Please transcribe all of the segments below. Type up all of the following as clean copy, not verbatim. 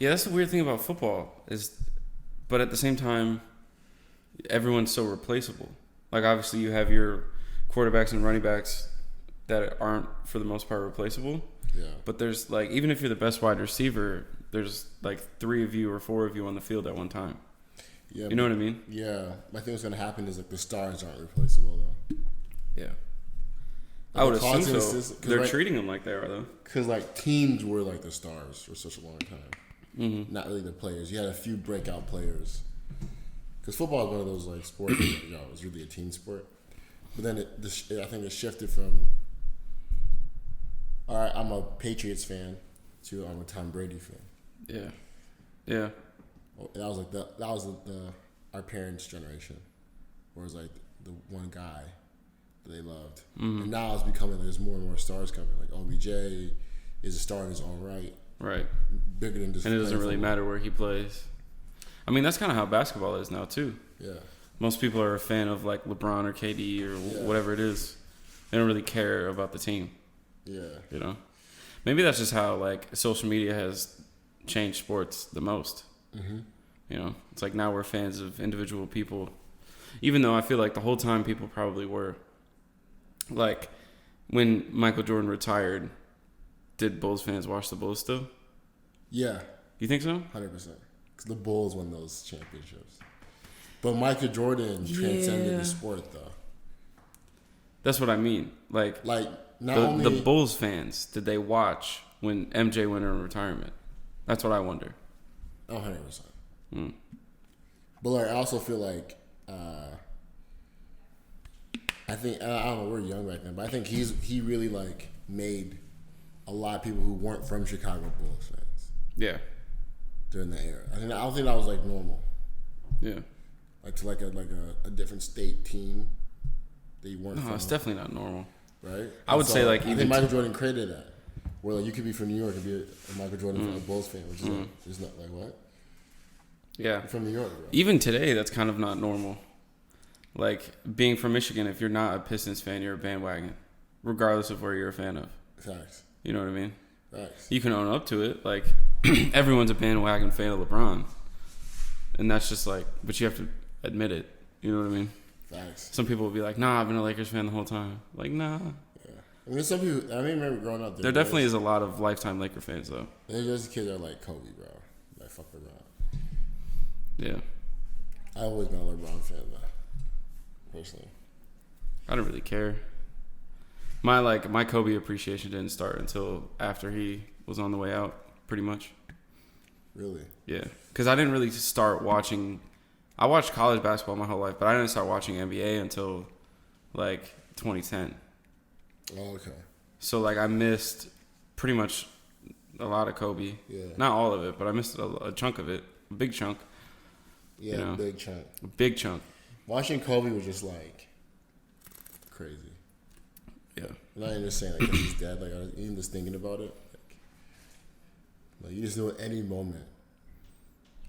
Yeah, that's the weird thing about football but at the same time, everyone's so replaceable. Like, obviously, you have your quarterbacks and running backs that aren't, for the most part, replaceable. Yeah. But there's, like, even if you're the best wide receiver, there's, like, 3 of you or 4 of you on the field at one time. Yeah. You know what I mean? Yeah. I think what's going to happen is, like, the stars aren't replaceable, though. Yeah. Like, I would assume so. They're like, treating them like they are, though. Because, like, teams were, like, the stars for such a long time. Mm-hmm. Not really the players. You had a few breakout players. Because football is one of those, like, sports that, it's really a team sport. But then I think it shifted from, all right, I'm a Patriots fan to I'm a Tom Brady fan. Yeah. Yeah. That was our parents' generation, where it was like the one guy that they loved, and now it's becoming there's more and more stars coming. Like OBJ is a star in his own right, right? Bigger than just. And it doesn't really matter where he plays. I mean, that's kind of how basketball is now too. Yeah. Most people are a fan of like LeBron or KD or whatever it is. They don't really care about the team. Yeah. You know, maybe that's just how like social media has changed sports the most. Mm-hmm. You know, it's like now we're fans of individual people, even though I feel like the whole time people probably were. Like when Michael Jordan retired, did Bulls fans watch the Bulls still? Yeah. You think so? 100%. Because the Bulls won those championships. But Michael Jordan transcended the sport, though. That's what I mean. Like the Bulls fans, did they watch when MJ went in retirement? That's what I wonder. 100%. Mm. But like, I also feel like I think I don't know, we were young back then, but I think he really like made a lot of people who weren't from Chicago Bulls fans. Yeah. During the era, I don't think that was like normal. Yeah. Like to like a different state team that you weren't. No, from. it's definitely not normal. Right. I would say like I think Michael Jordan created that, where like you could be from New York and be a Michael Jordan Bulls fan, which is like, it's not like what. Yeah. You're from New York, bro. Even today, that's kind of not normal. Like, being from Michigan, if you're not a Pistons fan, you're a bandwagon. Regardless of where you're a fan of. Facts. You know what I mean? Facts. You can own up to it. Like, everyone's a bandwagon fan of LeBron. And that's just like, but you have to admit it. You know what I mean? Facts. Some people will be like, nah, I've been a Lakers fan the whole time. Like, nah. Yeah. I mean, some people, I remember growing up. There definitely is a lot of lifetime Laker fans, though. There's just kids that are like Kobe, bro. Like, fuck around. Yeah. I've always been a LeBron fan, though. Personally. I don't really care. My Kobe appreciation didn't start until after he was on the way out, pretty much. Really? Yeah. Because I didn't really start watching... I watched college basketball my whole life, but I didn't start watching NBA until, like, 2010. Oh, okay. So, like, I missed pretty much a lot of Kobe. Yeah. Not all of it, but I missed a chunk of it. A big chunk. Yeah, you know? big chunk. A big chunk. Watching Kobe was just, like, crazy. Yeah. I'm not even just saying, like, 'cause he's dead. Like, even just thinking about it. Like, you just know at any moment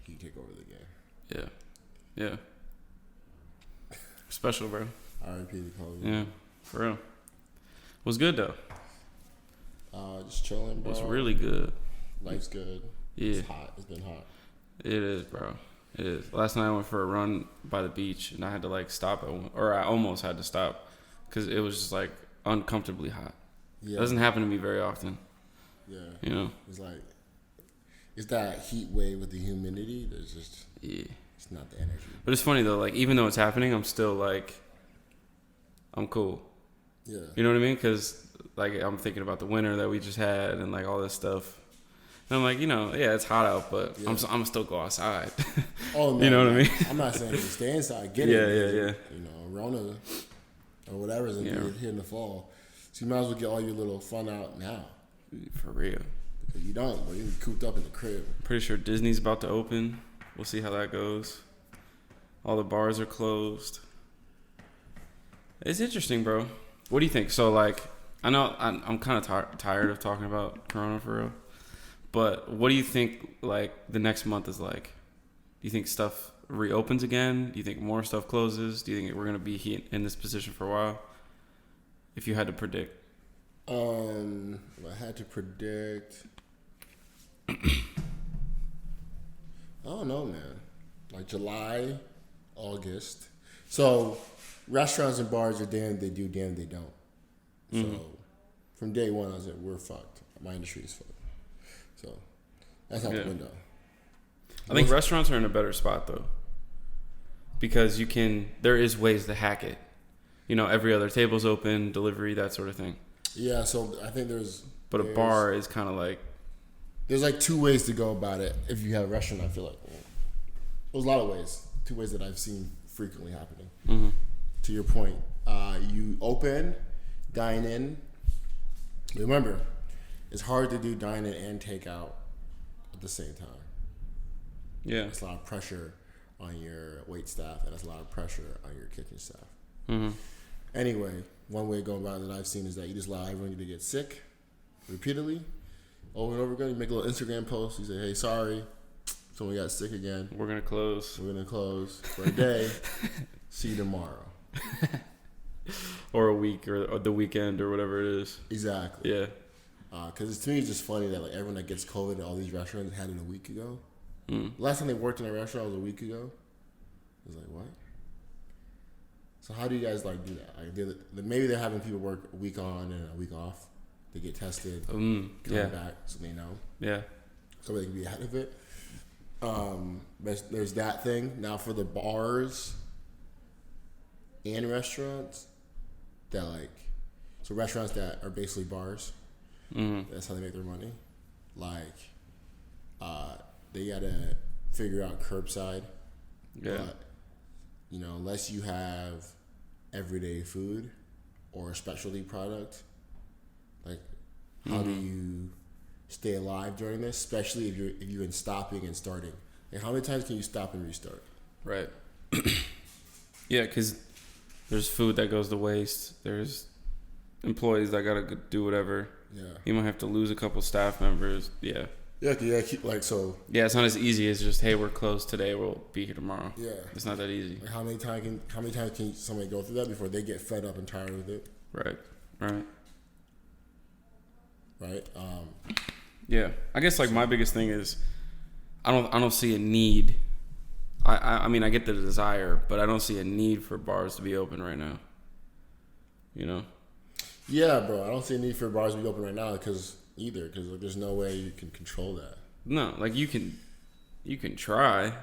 he could take over the game. Yeah. Yeah. Special, bro. R.I.P. to Kobe. Yeah, for real. Was good, though. Just chilling, bro. Was really good. Life's good. Yeah. It's hot. It's been hot. It is, bro. It is. Last night I went for a run by the beach, and I had to, like, stop, or I almost had to stop, because it was just, like, uncomfortably hot. Yeah. It doesn't happen to me very often. Yeah. You know? It's like, it's that heat wave with the humidity. There's just, it's not the energy. But it's funny, though. Like, even though it's happening, I'm still, like, I'm cool. Yeah. You know what I mean? Because, like, I'm thinking about the winter that we just had and, like, all this stuff. And I'm like, you know, yeah, it's hot out, but I'm gonna still go outside. Oh, no. You know what I mean? I'm not saying to stay inside. Get it. Yeah. You know, Rona or whatever is here in the fall. So you might as well get all your little fun out now. For real. Because you don't, but you're cooped up in the crib. Pretty sure Disney's about to open. We'll see how that goes. All the bars are closed. It's interesting, bro. What do you think? So, like, I know I'm kind of tired of talking about Corona for real. But what do you think, like, the next month is like? Do you think stuff reopens again? Do you think more stuff closes? Do you think we're going to be in this position for a while? If you had to predict. If I had to predict, I don't know, man. Like July, August. So restaurants and bars are damn they do, damn they don't. So from day one, I was like, we're fucked. My industry is fucked. So that's out the window. I think restaurants are in a better spot though, because there is ways to hack it. You know, every other table's open, delivery, that sort of thing. Yeah, so I think But a bar is kind of like... There's like two ways to go about it if you have a restaurant, I feel like. There's a lot of ways. Two ways that I've seen frequently happening. Mm-hmm. To your point, you open, dine in. Remember, it's hard to do dine in and take out at the same time. Yeah. It's a lot of pressure on your wait staff, and it's a lot of pressure on your kitchen staff. Mm-hmm. Anyway, one way of going about it that I've seen is that you just allow everyone to get sick repeatedly, over and over again. You make a little Instagram post. You say, "Hey, sorry, someone got sick again. We're gonna close. We're gonna close for a day. See you tomorrow." Or a week, or the weekend, or whatever it is. Exactly. Yeah. Because to me, it's just funny that like everyone that gets COVID at all these restaurants had it a week ago. Last time they worked in a restaurant was a week ago. I was like, what? So how do you guys like do that? Like, maybe they're having people work a week on and a week off. They get tested, come back, so they know. Yeah. So they can be ahead of it. But there's that thing. Now for the bars and restaurants that so restaurants that are basically bars, that's how they make their money. They gotta figure out curbside. Yeah. But, unless you have everyday food or a specialty product, how do you stay alive during this? Especially if you're in stopping and starting. Like, how many times can you stop and restart? Right. Yeah, because there's food that goes to waste. There's employees that gotta do whatever. Yeah. You might have to lose a couple staff members. Yeah. Yeah, keep so. Yeah, it's not as easy as just, hey, we're closed today. We'll be here tomorrow. Yeah. It's not that easy. Like how many times can somebody go through that before they get fed up and tired of it? Right. Right. Yeah, I guess my biggest thing is I don't see a need. I mean I get the desire, but I don't see a need for bars to be open right now. You know? Yeah, bro. I don't see a need for bars to be open right now because there's no way you can control that. No, you can try.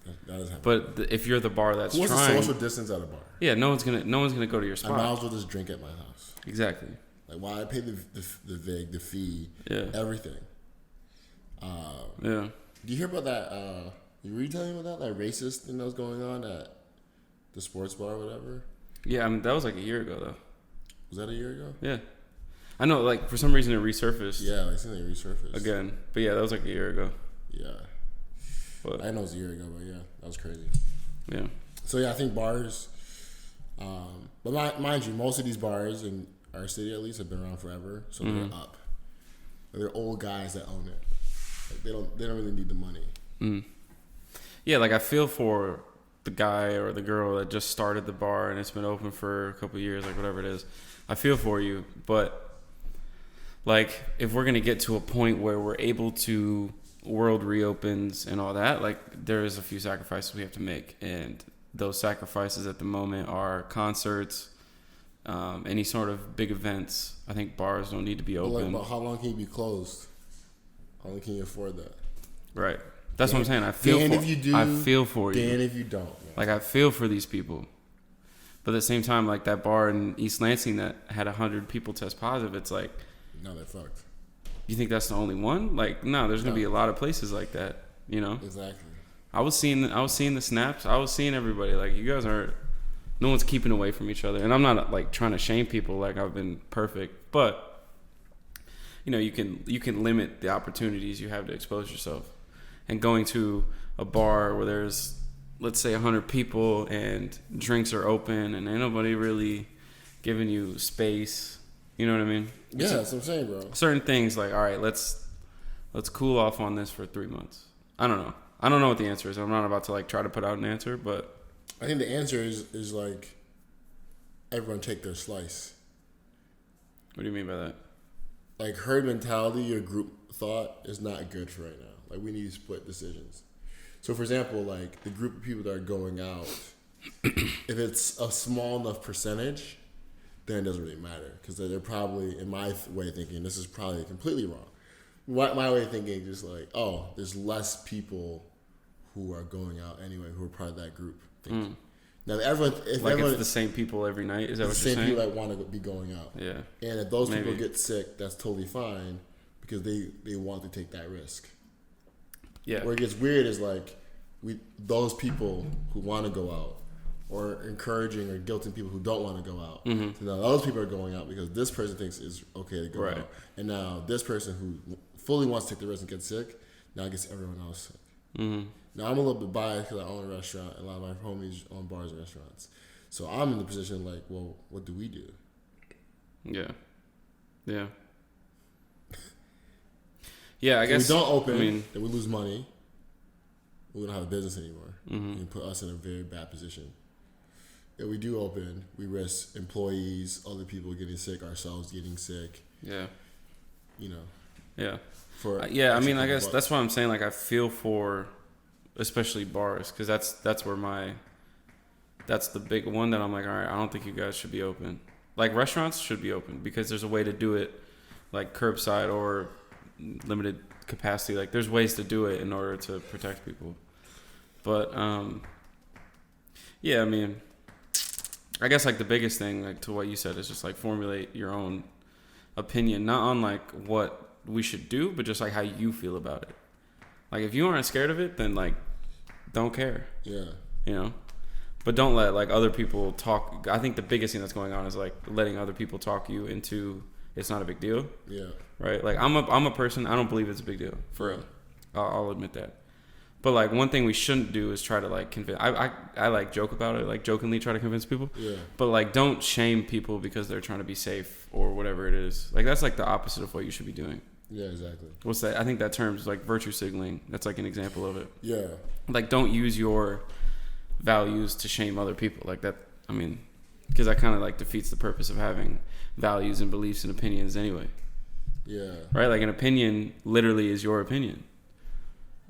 That doesn't happen. But if you're the bar that's what's trying, the social distance at a bar? Yeah, no one's gonna go to your spot. I might as well just drink at my house. Exactly. Like, why I pay the fee, everything. Yeah. Do you hear about that? You were telling me about that racist thing that was going on at the sports bar or whatever? Yeah, I mean that was like a year ago though. Was that a year ago? Yeah. I know, for some reason it resurfaced. Yeah, I think they resurfaced again. But yeah, that was like a year ago. Yeah. But I know it was a year ago, but yeah, that was crazy. Yeah. So yeah, I think bars. But mind you, most of these bars in our city, at least, have been around forever, so they're up. They're old guys that own it. They don't really need the money. Yeah, I feel for the guy or the girl that just started the bar and it's been open for a couple of years, whatever it is. I feel for you, but if we're gonna get to a point where we're able to, world reopens and all that, there is a few sacrifices we have to make, and those sacrifices at the moment are concerts, any sort of big events. I think bars don't need to be open. But how long can you be closed? How long can you afford that? Right. That's what I'm saying. I feel for you. Dan if you don't. Man. I feel for these people. But at the same time, that bar in East Lansing that had 100 people test positive, it's no, they're fucked. You think that's the only one? No, there's gonna be a lot of places like that. You know. Exactly. I was seeing the snaps. I was seeing everybody. You guys aren't. No one's keeping away from each other. And I'm not trying to shame people. I've been perfect, but you can limit the opportunities you have to expose yourself. And going to a bar where there's, let's say, 100 people and drinks are open and ain't nobody really giving you space. You know what I mean? Yeah, that's what I'm saying, bro. Certain things all right, let's cool off on this for 3 months. I don't know. I don't know what the answer is. I'm not about to try to put out an answer, but I think the answer is everyone take their slice. What do you mean by that? Herd mentality or group thought is not good for right now. We need split decisions. So, for example, like the group of people that are going out, if it's a small enough percentage, then it doesn't really matter because they're probably, in my way of thinking, this is probably completely wrong. My way of thinking is just like, oh, there's less people who are going out anyway who are part of that group. Now, it's the same people every night. Is that what you're saying? The same people that want to be going out. Yeah. And if those people get sick, that's totally fine because they want to take that risk. Yeah. Where it gets weird is like those people who want to go out or encouraging or guilting people who don't want to go out. So now those people are going out because this person thinks it's okay to go out. And now this person who fully wants to take the risk and get sick, now gets everyone else sick. Now, I'm a little bit biased because I own a restaurant, and a lot of my homies own bars and restaurants. So I'm in the position like, well, what do we do? Yeah. Yeah. Yeah, I guess. If we don't open, then we lose money. We don't have a business anymore. And put us in a very bad position. If we do open, we risk employees, other people getting sick, ourselves getting sick. Yeah. You know. Yeah. I mean, I guess that's why I'm saying, like, I feel for... especially bars, because that's where that's the big one that I'm like, all right, I don't think you guys should be open. Like restaurants should be open because there's a way to do it, like curbside or limited capacity. Like there's ways to do it in order to protect people. But yeah, I mean, I guess like the biggest thing, like to what you said, is just like formulate your own opinion, not on like what we should do, but just like how you feel about it. Like, if you aren't scared of it, then, like, don't care. Yeah. You know? But don't let, like, other people talk. I think the biggest thing that's going on is, like, letting other people talk you into it's not a big deal. Yeah. Right? Like, I'm a person, I don't believe it's a big deal. For real. I'll admit that. But, like, one thing we shouldn't do is try to, like, convince. I like, joke about it, like, jokingly try to convince people. Yeah. But, like, don't shame people because they're trying to be safe or whatever it is. Like, that's, like, the opposite of what you should be doing. Yeah, exactly. What's that? I think that term's like virtue signaling. That's like an example of it. Yeah. Like, don't use your values to shame other people. Like that, I mean, because that kind of like defeats the purpose of having values and beliefs and opinions anyway. Yeah. Right? Like an opinion literally is your opinion.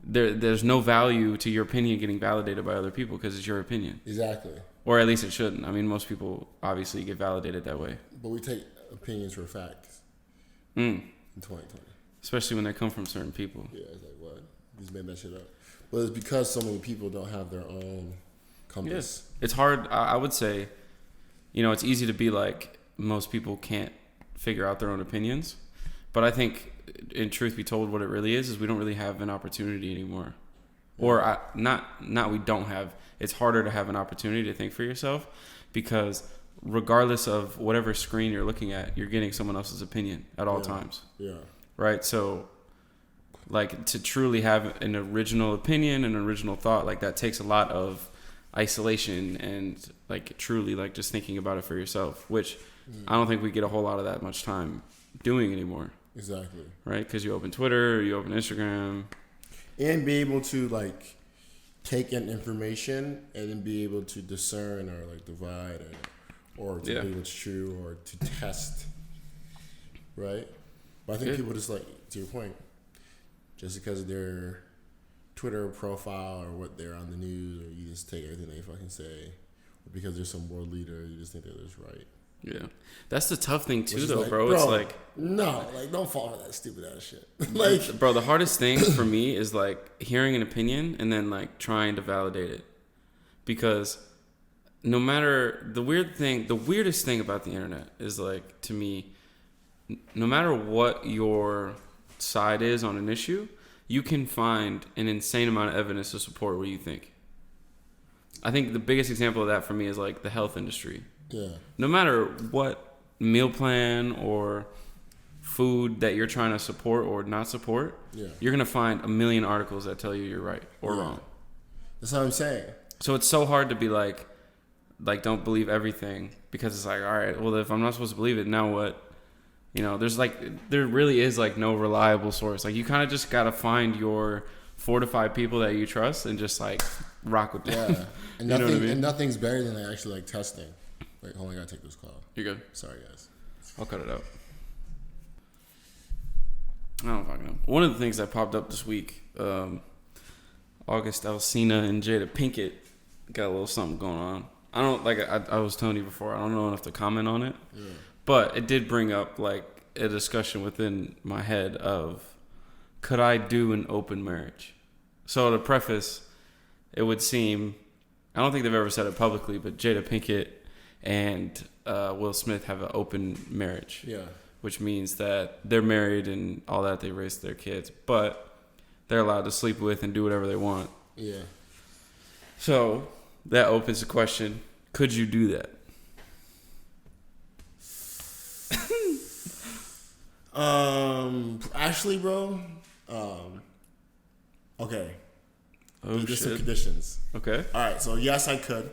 There's no value to your opinion getting validated by other people because it's your opinion. Exactly. Or at least it shouldn't. I mean, most people obviously get validated that way. But we take opinions for facts. In 2020. Especially when they come from certain people. Yeah, it's like, what? You just made that shit up. But it's because so many people don't have their own compass. Yes. It's hard. I would say, it's easy to be like, most people can't figure out their own opinions. But I think, in truth be told, what it really is we don't really have an opportunity anymore. Yeah. Or not we don't have. It's harder to have an opportunity to think for yourself because regardless of whatever screen you're looking at, you're getting someone else's opinion at all times. Yeah. Right? So, like, to truly have an original opinion, an original thought, like, that takes a lot of isolation and, like, truly, like, just thinking about it for yourself, which I don't think we get a whole lot of that much time doing anymore. Exactly. Right? Because you open Twitter, you open Instagram. And be able to, like, take in information and then be able to discern or, like, divide or to believe it's true or to test. Right? But I think people just, like, to your point, just because of their Twitter profile or what they're on the news, or you just take everything they fucking say, or because there's some world leader, you just think that it's right. Yeah. That's the tough thing, too, though, like, bro. It's like... No, like, don't fall for that stupid ass shit. Like, bro, the hardest thing for me is, like, hearing an opinion and then, like, trying to validate it. Because no matter... The weirdest thing about the internet is, like, to me... No matter what your side is on an issue, you can find an insane amount of evidence to support what you think. I think the biggest example of that for me is like the health industry. Yeah. No matter what meal plan or food that you're trying to support or not support, you're going to find a million articles that tell you you're right or wrong. That's what I'm saying. So it's so hard to be like don't believe everything because it's like, all right, well, if I'm not supposed to believe it, now what? There really is like no reliable source. Like you kind of just got to find your 4 to 5 people that you trust and just like rock with them. Yeah. And nothing, you know what I mean? And nothing's better than actually like testing. Wait, hold on, I got to take this call. You're good. Sorry, guys. I'll cut it out. I don't fucking know. One of the things that popped up this week, August Alsina and Jada Pinkett got a little something going on. I don't like. I was telling you before. I don't know enough to comment on it, but it did bring up like a discussion within my head of could I do an open marriage? So to preface, it would seem I don't think they've ever said it publicly, but Jada Pinkett and Will Smith have an open marriage. Yeah. Which means that they're married and all that. They raise their kids, but they're allowed to sleep with and do whatever they want. Yeah. So that opens the question: could you do that? Actually, bro. Okay. Oh, there's some shit. conditions. Okay. All right. So yes, I could,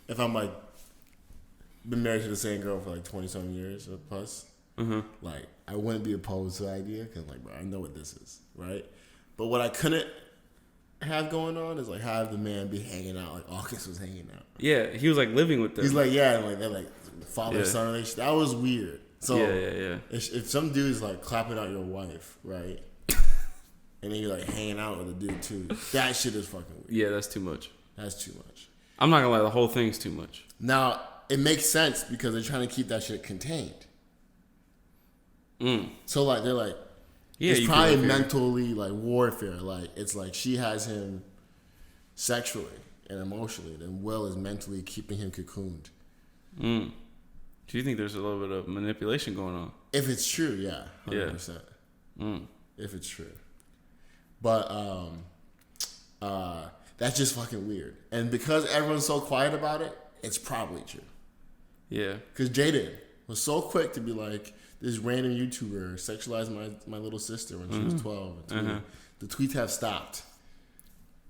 if I'm like been married to the same girl for like 20-something years or plus. Mm-hmm. Like I wouldn't be opposed to the idea because like, bro, I know what this is, right? But what I couldn't have going on is like have the man be hanging out like August was hanging out. Yeah, he was like living with them. He's like, yeah, and like they're like father son relationship. That was weird. So yeah. If some dude's like clapping out your wife, right, and then you're like hanging out with a dude too, that shit is fucking weird. Yeah, that's too much. That's too much. I'm not gonna lie, the whole thing's too much. Now it makes sense because they're trying to keep that shit contained. So like they're like, yeah, it's probably mentally like warfare. Like it's like she has him sexually and emotionally, then Will is mentally keeping him cocooned. Do you think there's a little bit of manipulation going on? If it's true, yeah, 100%. If it's true, but that's just fucking weird. And because everyone's so quiet about it, it's probably true. Yeah, because Jada was so quick to be like, this random YouTuber sexualized my little sister when she was 12. The tweets have stopped.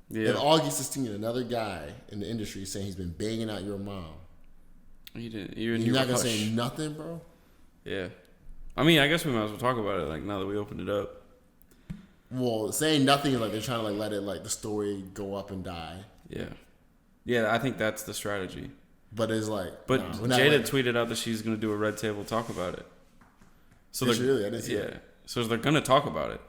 Yeah. And August is seeing another guy in the industry saying he's been banging out your mom. You're not gonna say nothing, bro? Yeah. I mean, I guess we might as well talk about it. Like now that we opened it up. Well, saying nothing is like they're trying to like let it like the story go up and die. Yeah. Yeah, I think that's the strategy. But it's like, but Jada tweeted out that she's gonna do a red table talk about it. So really, I didn't see that. So they're gonna talk about it.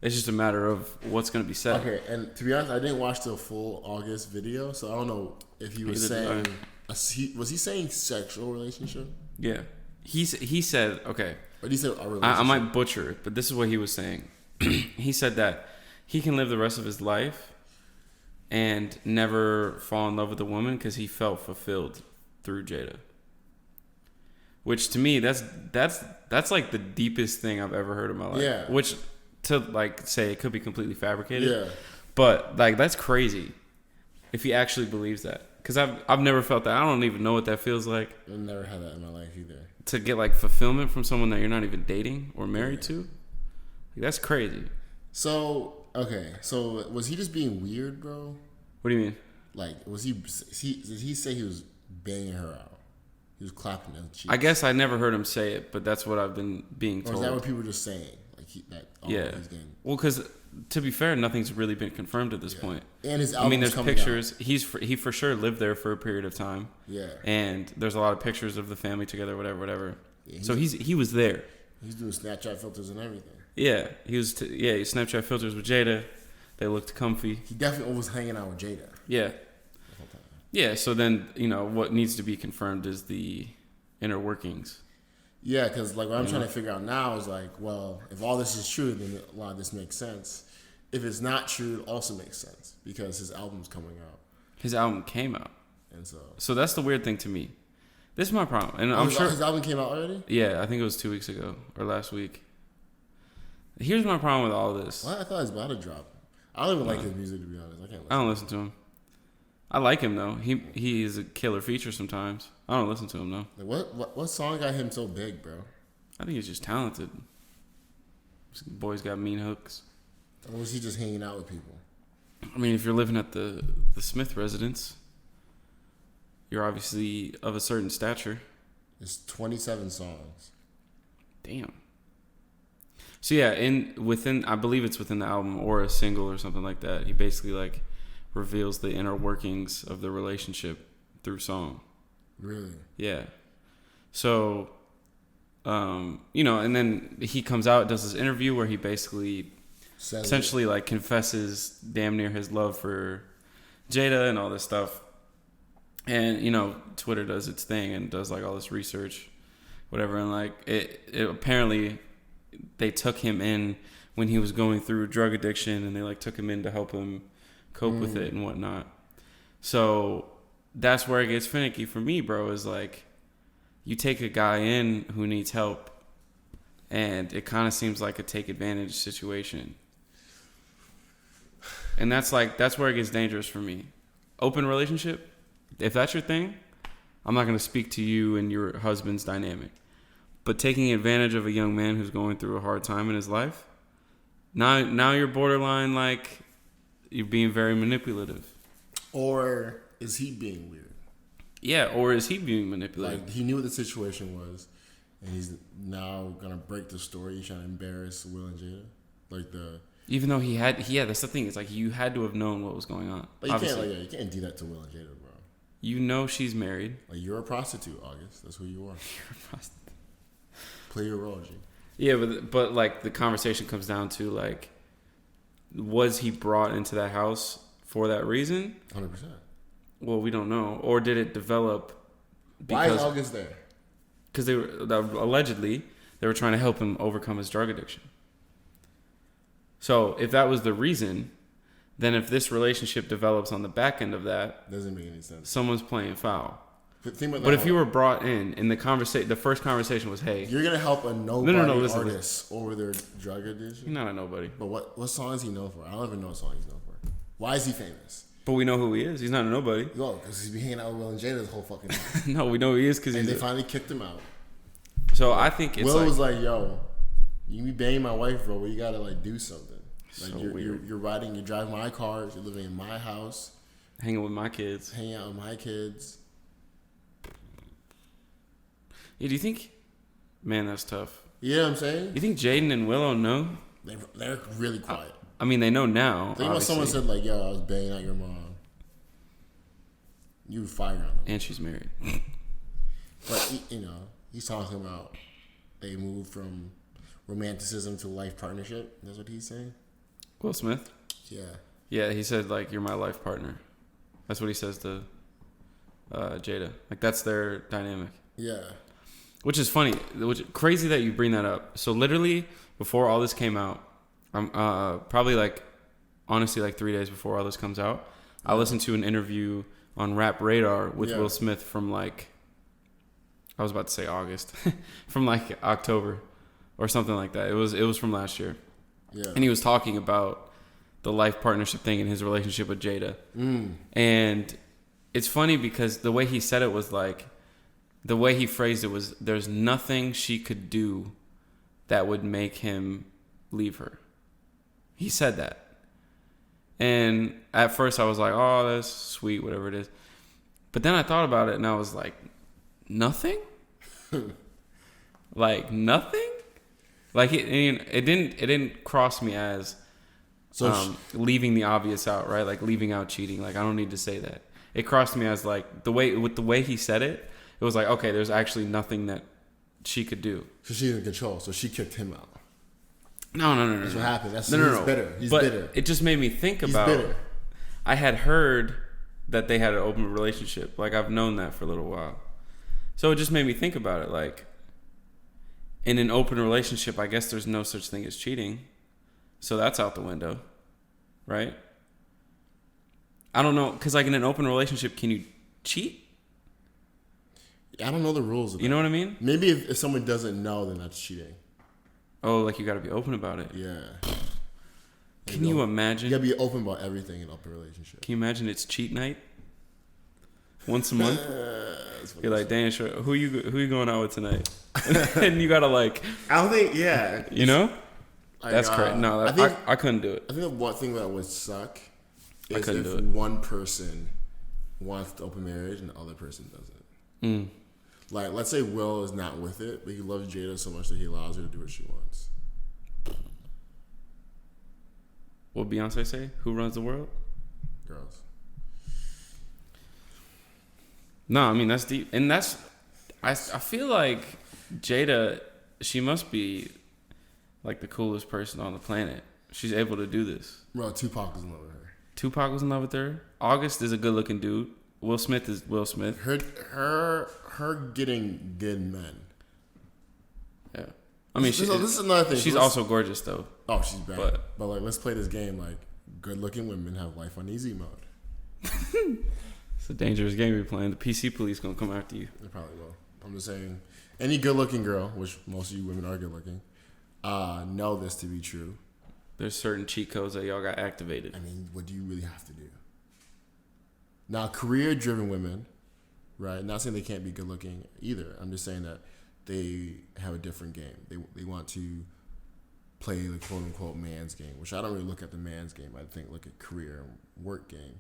It's just a matter of what's gonna be said. Okay, and to be honest, I didn't watch the full August video, so I don't know if he was saying. Was he saying sexual relationship? Yeah, he said okay. But he said a relationship. I might butcher it, but this is what he was saying. He said that he can live the rest of his life and never fall in love with a woman because he felt fulfilled through Jada. Which to me, that's like the deepest thing I've ever heard in my life. Yeah. Which to like say it could be completely fabricated. Yeah. But like that's crazy if he actually believes that. Because I've never felt that. I don't even know what that feels like. I've never had that in my life either. To get like fulfillment from someone that you're not even dating or married to. Like, that's crazy. So okay, so was he just being weird, bro? What do you mean? Like did he say he was banging her out? He was clapping her cheeks. I guess I never heard him say it, but that's what I've been being told. Or is that what people were just saying? Like he's getting... Well, because to be fair, nothing's really been confirmed at this point. And his album's there's pictures. Out. He for sure lived there for a period of time. Yeah. And there's a lot of pictures of the family together, whatever. Yeah, so he was there. He's doing Snapchat filters and everything. Yeah, he was. He Snapchat filters with Jada. They looked comfy. He definitely was hanging out with Jada. Yeah. Yeah. So then what needs to be confirmed is the inner workings. Yeah, because like what I'm trying to figure out now is like, well, if all this is true, then a lot of this makes sense. If it's not true, it also makes sense because his album's coming out. His album came out, and so that's the weird thing to me. This is my problem, and I'm sure his album came out already. Yeah, I think it was 2 weeks ago or last week. Here's my problem with all this. What? I thought it was about to drop. I don't even like his music, to be honest. I don't listen to him. I like him though. He is a killer feature sometimes. I don't listen to him though. Like what song got him so big, bro? I think he's just talented. This boy's got mean hooks. Or was he just hanging out with people? I mean, if you're living at the Smith residence, you're obviously of a certain stature. It's 27 songs. Damn. So yeah, I believe it's within the album or a single or something like that. He basically like reveals the inner workings of the relationship through song. Really? Yeah. So, and then he comes out, does this interview where he basically essentially like confesses damn near his love for Jada and all this stuff. And, you know, Twitter does its thing and does like all this research, whatever. And like it apparently they took him in when he was going through drug addiction, and they like took him in to help him cope with it and whatnot. So that's where it gets finicky for me, bro, is like you take a guy in who needs help, and it kind of seems like a take advantage situation. And that's where it gets dangerous for me. Open relationship, if that's your thing, I'm not going to speak to you and your husband's dynamic. But taking advantage of a young man who's going through a hard time in his life, now you're borderline like you're being very manipulative. Or is he being weird? Yeah, or is he being manipulative? Like, he knew what the situation was, and he's now going to break the story. He's trying to embarrass Will and Jada. Like even though he had, that's the thing. It's like you had to have known what was going on. Like you can't do that to Will and Jada, bro. You know she's married. Like, you're a prostitute, August. That's who you are. You're a prostitute. Play your role, G. Yeah, but like the conversation comes down to like, was he brought into that house for that reason? 100%. Well, we don't know. Or did it develop? Why is August there? Because allegedly they were trying to help him overcome his drug addiction. So if that was the reason, then if this relationship develops on the back end of that, doesn't make any sense. Someone's playing foul. But if you were brought in the conversation, the first conversation was, "Hey, you're gonna help a nobody artist over their drug addiction." He's not a nobody. But what song is he known for? I don't even know what song he's known for. Why is he famous? But we know who he is. He's not a nobody. No, because he's been hanging out with Will and Jada the whole fucking time. No, we know who he is because they finally kicked him out. So I think it's Will was like, "Yo, you be banging my wife, bro. But you gotta like do something. Like, so you're driving my cars, you're living in my house, hanging with my kids, hanging out with my kids." Yeah, do you think? Man, that's tough. You know what I'm saying? You think Jaden and Willow know? They're really quiet. I mean, they know now. Think about someone said like, "Yo, I was banging out your mom." You would fire on them. And she's married. But he's talking about they moved from romanticism to life partnership. That's what he's saying. Will Smith? Yeah. Yeah, he said like, "You're my life partner." That's what he says to Jada. Like, that's their dynamic. Yeah. Which is funny. Crazy that you bring that up. So literally before all this came out, probably like honestly like 3 days before all this comes out, I listened to an interview on Rap Radar with Will Smith from like, I was about to say August, from like October or something like that. It was from last year. Yeah. And he was talking about the life partnership thing in his relationship with Jada. And it's funny because the way he said it was like, the way he phrased it was, there's nothing she could do that would make him leave her. He said that. And at first I was like, "Oh, that's sweet, whatever it is." But then I thought about it and I was like, nothing? Like nothing? Like it didn't cross me as leaving the obvious out, right? Like leaving out cheating. Like I don't need to say that. It crossed me as like the way he said it. It was like, okay, there's actually nothing that she could do. So she's in control. So she kicked him out. No. That's what happened. He's bitter. He's but bitter. It just made me think about. He's bitter. I had heard that they had an open relationship. Like I've known that for a little while. So it just made me think about it. Like in an open relationship, I guess there's no such thing as cheating. So that's out the window, right? I don't know, because like in an open relationship, can you cheat? I don't know the rules of that. You know what I mean? Maybe if someone doesn't know, then that's cheating. Oh, like you got to be open about it. Yeah. Can you imagine? You got to be open about everything in an open relationship. Can you imagine it's cheat night? Once a month? You're like, "Dan, who you going out with tonight?" And you got to like... I don't think, yeah. You know? Like, that's crazy. No, I couldn't do it. I think the one thing that would suck is if one person wants to open marriage and the other person doesn't. Like, let's say Will is not with it, but he loves Jada so much that he allows her to do what she wants. What Beyonce say? Who runs the world? Girls. No, I mean, that's deep. And that's... I feel like Jada, she must be like the coolest person on the planet. she's able to do this. Bro, Tupac was in love with her. Tupac was in love with her. August is a good looking dude. Will Smith is Will Smith. Her getting good men. Yeah. I mean, this is another thing. She's also gorgeous though. Oh, she's bad. But like, let's play this game. Like, good-looking women have life on easy mode. It's a dangerous game you're playing. The PC police gonna come after you. They probably will. I'm just saying, any good-looking girl, which most of you women are good-looking, know this to be true. There's certain cheat codes that y'all got activated. I mean, what do you really have to do? Now, career-driven women, right? Not saying they can't be good-looking either. I'm just saying that they have a different game. They want to play the quote-unquote man's game, which I don't really look at the man's game. I look at career and work game.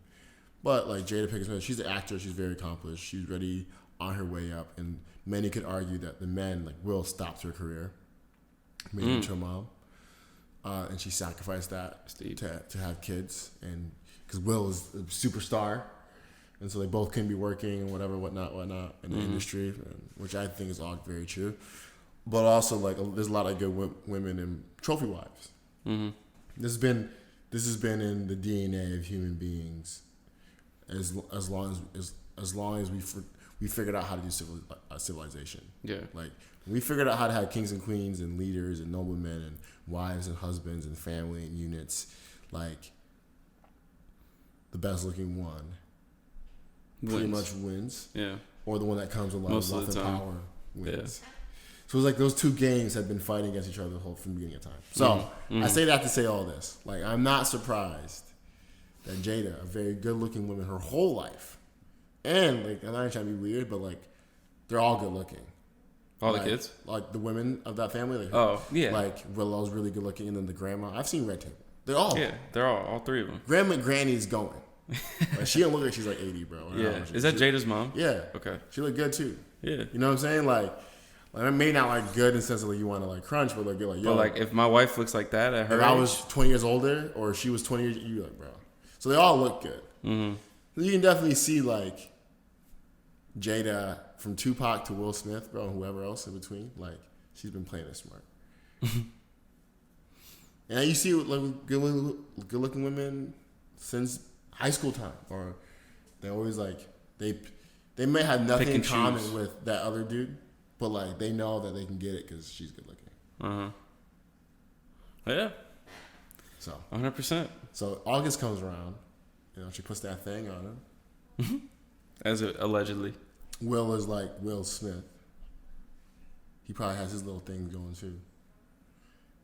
But like Jada Pinkett, she's an actor. She's very accomplished. She's already on her way up. And many could argue that the men, like Will, stopped her career, made her into a mom. And she sacrificed that to have kids. And because Will is a superstar. And so they both can be working and whatnot in the industry, which I think is all very true. But also, like, there's a lot of good women and trophy wives. Mm-hmm. This has been in the DNA of human beings as long as we figured out how to do civilization. Yeah, like when we figured out how to have kings and queens and leaders and noblemen and wives and husbands and family and units, like the best looking one pretty much wins. Yeah, or the one that comes with a lot of wealth and power wins. Yeah. So it was like those two gangs had been fighting against each other from the beginning of time. So I say that to say all this. Like, I'm not surprised that Jada, a very good-looking woman her whole life, and like, I'm not trying to be weird, but like, they're all good-looking. All the kids? Like the women of that family. Like, oh, yeah. Like Willow's really good-looking, and then the grandma. I've seen Red Table. They're all three of them. Grandma Granny's going. Like, she don't look like she's like 80, bro. Yeah. Is that Jada's mom? Yeah. Okay. She look good too. Yeah. You know what I'm saying? Like it may not like good in the sense of like you want to like crunch, but like you're like, yo. But like if my wife looks like that at her age, I was 20 years older or she was 20 years, you're like, bro. So they all look good. Mm-hmm. So you can definitely see like Jada from Tupac to Will Smith, bro, and whoever else in between. Like she's been playing it smart. And you see like good-looking women since high school time, or they always like they may have nothing in common with that other dude. But, like, they know that they can get it because she's good looking. Uh-huh. Yeah. So. 100%. So, August comes around. You know, she puts that thing on him. As allegedly. Will is like Will Smith. He probably has his little things going, too.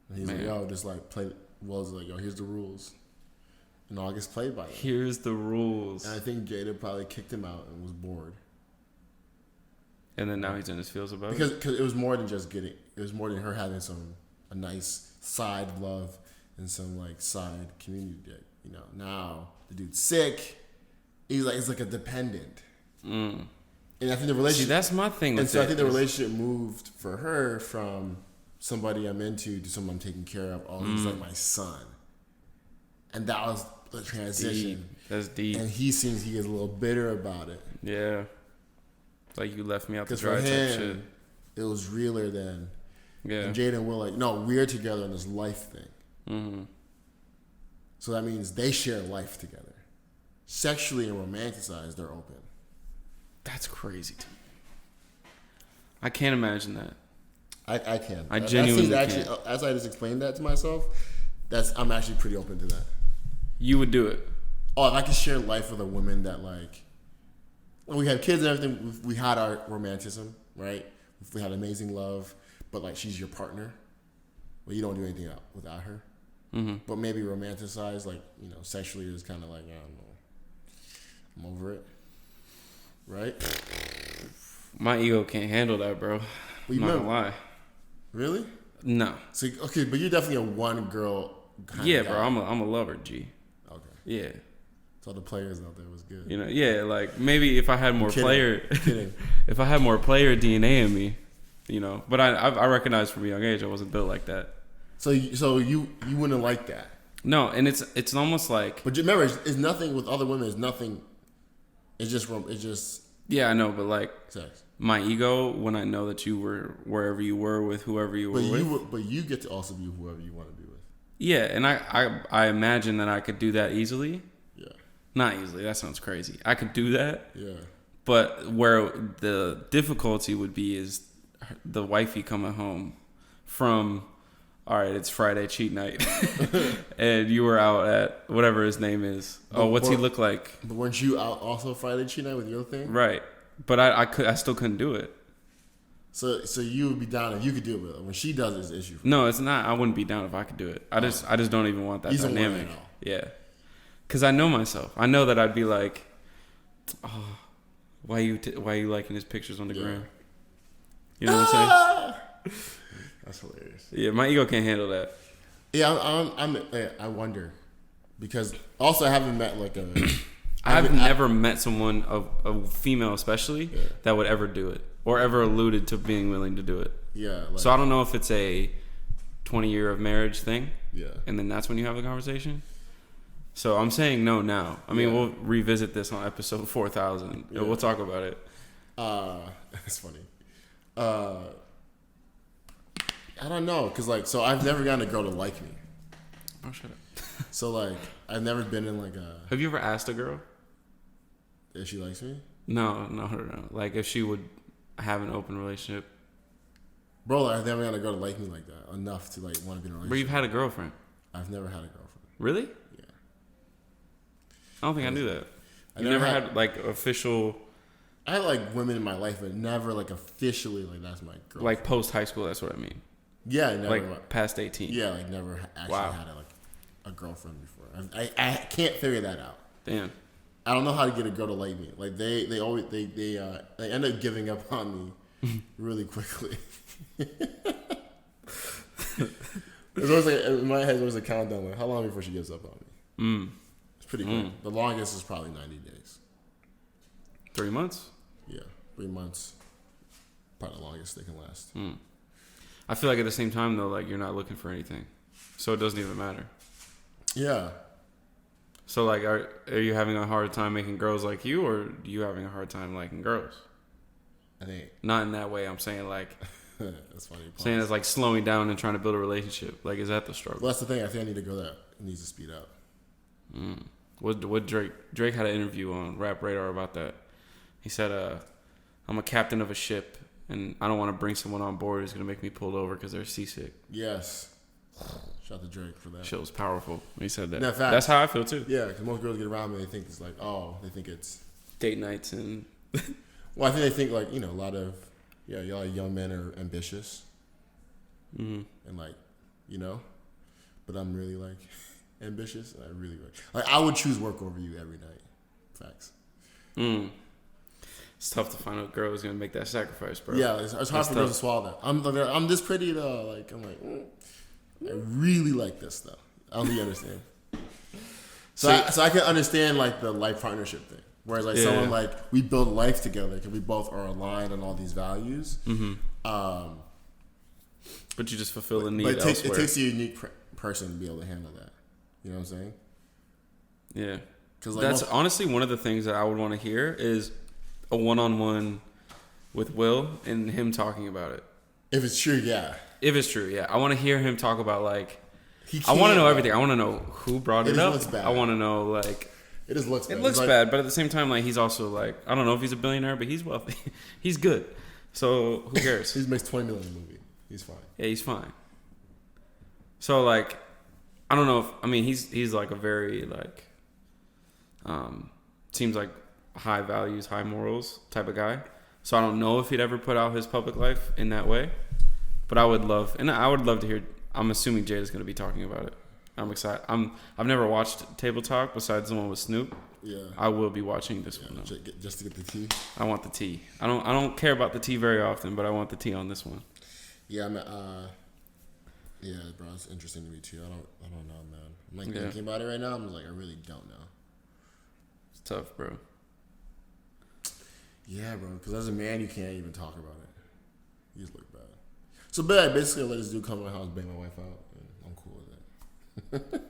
And he's like, yo, just, like, play. Will's like, yo, here's the rules. And August played by them. Here's the rules. And I think Jada probably kicked him out and was bored. And then now he's in his feels about it? Because it was more than just getting... It was more than her having a nice side love and some, like, side community dick. You know, now the dude's sick. He's like a dependent. Mm. And I think the relationship... See, that's my thing. And so I think the relationship moved for her from somebody I'm into to someone I'm taking care of. Oh, he's like my son. And that was the transition. That's deep. And he seems he is a little bitter about it. Yeah. Like you left me out to dry type shit. It was realer than. Yeah. And Jada and Will like, no, we're together in this life thing. Mm-hmm. So that means they share life together. Sexually and romanticized, they're open. That's crazy to me. I can't imagine that. I can. I genuinely can. Actually, as I just explained that to myself, I'm actually pretty open to that. You would do it? Oh, if I could share life with a woman that like... When we had kids and everything, we had our romanticism, right? We had amazing love, but like she's your partner. Well, you don't do anything without her. Mm-hmm. But maybe romanticize, like, you know, sexually is kind of like, I don't know. I'm over it. Right? My ego can't handle that, bro. I'm not gonna lie. Really? No. So, okay, but you're definitely a one girl kind of guy. Bro. I'm a lover, G. Okay. Yeah. So the players out there was good. You know, yeah, like maybe if I had more if I had more player DNA in me, you know. But I recognized from a young age I wasn't built like that. So you wouldn't like that. No, and it's almost like. But remember, it's nothing with other women. It's nothing. It's just. Yeah, I know, but like sex. My ego when I know that you were wherever you were with whoever you were with. But you get to also be whoever you want to be with. Yeah, and I imagine that I could do that easily. Yeah. Not easily. That sounds crazy. I could do that. Yeah. But where the difficulty would be is the wifey coming home from, all right, it's Friday cheat night, and you were out at whatever his name is. What's he look like? But weren't you out also Friday cheat night with your thing? Right, but I still couldn't do it. So you would be down if you could do it with her. When she does it, it's an issue. No, it's not. I wouldn't be down if I could do it. I just don't even want that dynamic. Yeah, because I know myself. I know that I'd be like, oh, why you liking his pictures on the gram? You know what I'm saying? That's hilarious. Yeah, my ego can't handle that. Yeah, I wonder because also I haven't met like a. I've never met someone, a female especially, that would ever do it or ever alluded to being willing to do it. Yeah. So I don't know if it's a 20-year of marriage thing. Yeah. And then that's when you have the conversation. So I'm saying no now. I mean, we'll revisit this on episode 4000. Yeah. We'll talk about it. It's funny. I don't know, cause like, so I've never gotten a girl to like me. Oh, shut up. So like, I've never been in like a. Have you ever asked a girl if she likes me? No. Like if she would have an open relationship. Bro, I've never gotten a girl to like me like that enough to like want to be in a relationship. But you've had a girlfriend. I've never had a girlfriend. Really? Yeah. I don't think I knew that. You never had like official. I had like women in my life, but never like officially like that's my girlfriend. Like post high school, that's what I mean. Yeah, never. Like past 18. Yeah, like never actually had a girlfriend before. I can't figure that out. Damn. I don't know how to get a girl to like me. Like they always they end up giving up on me really quickly. There's always like in my head there's always a countdown like how long before she gives up on me. It's pretty quick. The longest is probably 90 days. 3 months? Yeah, 3 months. Probably the longest they can last. I feel like at the same time though, like you're not looking for anything, so it doesn't even matter. Yeah. So like, are you having a hard time making girls like you, or are you having a hard time liking girls? I think not in that way. I'm saying like, that's funny. Saying it's like slowing down and trying to build a relationship. Like, is that the struggle? Well, that's the thing. I think I need a girl that needs to speed up. What Drake had an interview on Rap Radar about that. He said, "I'm a captain of a ship, and I don't want to bring someone on board who's gonna make me pulled over because they're seasick." Yes. Shout out to Drake for that. Shit was powerful when he said that. No, that's how I feel too. Yeah, because most girls get around me, they think it's like, they think it's date nights and. Well, I think they think like a lot of young men are ambitious, and like but I'm really like ambitious. And I really like I would choose work over you every night. Facts. It's tough to find a girl who's gonna make that sacrifice, bro. Yeah, it's hard for girls to swallow that. I'm this pretty though. Like I'm like. I really like this though. I don't think you understand. So I can understand like the life partnership thing, whereas like someone like we build life together because we both are aligned on all these values. But you just fulfill the need. But it takes a unique person to be able to handle that. You know what I'm saying? Yeah. Because that's honestly one of the things that I would want to hear is a one-on-one with Will and him talking about it. If it's true, yeah. If it's true, yeah. I want to hear him talk about, like... I want to know everything. I want to know who brought it up. Looks bad. I want to know, like... It just looks bad. It looks bad, but at the same time, like, he's also, like... I don't know if he's a billionaire, but he's wealthy. He's good. So, who cares? He makes $20 million in a movie. He's fine. Yeah, he's fine. So, I don't know if... I mean, he's like, a very, seems like high values, high morals type of guy. So, I don't know if he'd ever put out his public life in that way. But I would love to hear. I'm assuming Jada's going to be talking about it. I'm excited. I've never watched Table Talk besides the one with Snoop. Yeah. I will be watching this one though. Just to get the tea. I want the tea. I don't care about the tea very often, but I want the tea on this one. Yeah, yeah, bro, it's interesting to me too. I don't know, man. I'm thinking about it right now. I'm like, I really don't know. It's tough, bro. Yeah, bro. Because as a man, you can't even talk about it. You just look bad. So basically, I let this dude come to my house, bang my wife out, and I'm cool with it.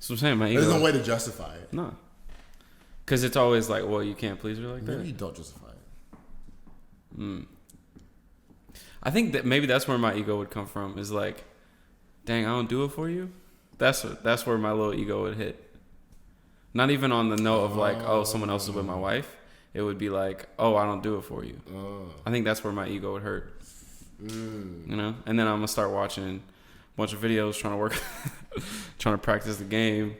So I'm saying, my ego. There's no way to justify it. No. Because it's always like, well, you can't please her like that. Maybe you don't justify it. I think that maybe that's where my ego would come from, is like, dang, I don't do it for you. That's where my little ego would hit. Not even on the note of like, oh, someone else is with my wife. It would be like, oh, I don't do it for you. I think that's where my ego would hurt. You know? And then I'm going to start watching a bunch of videos trying to practice the game,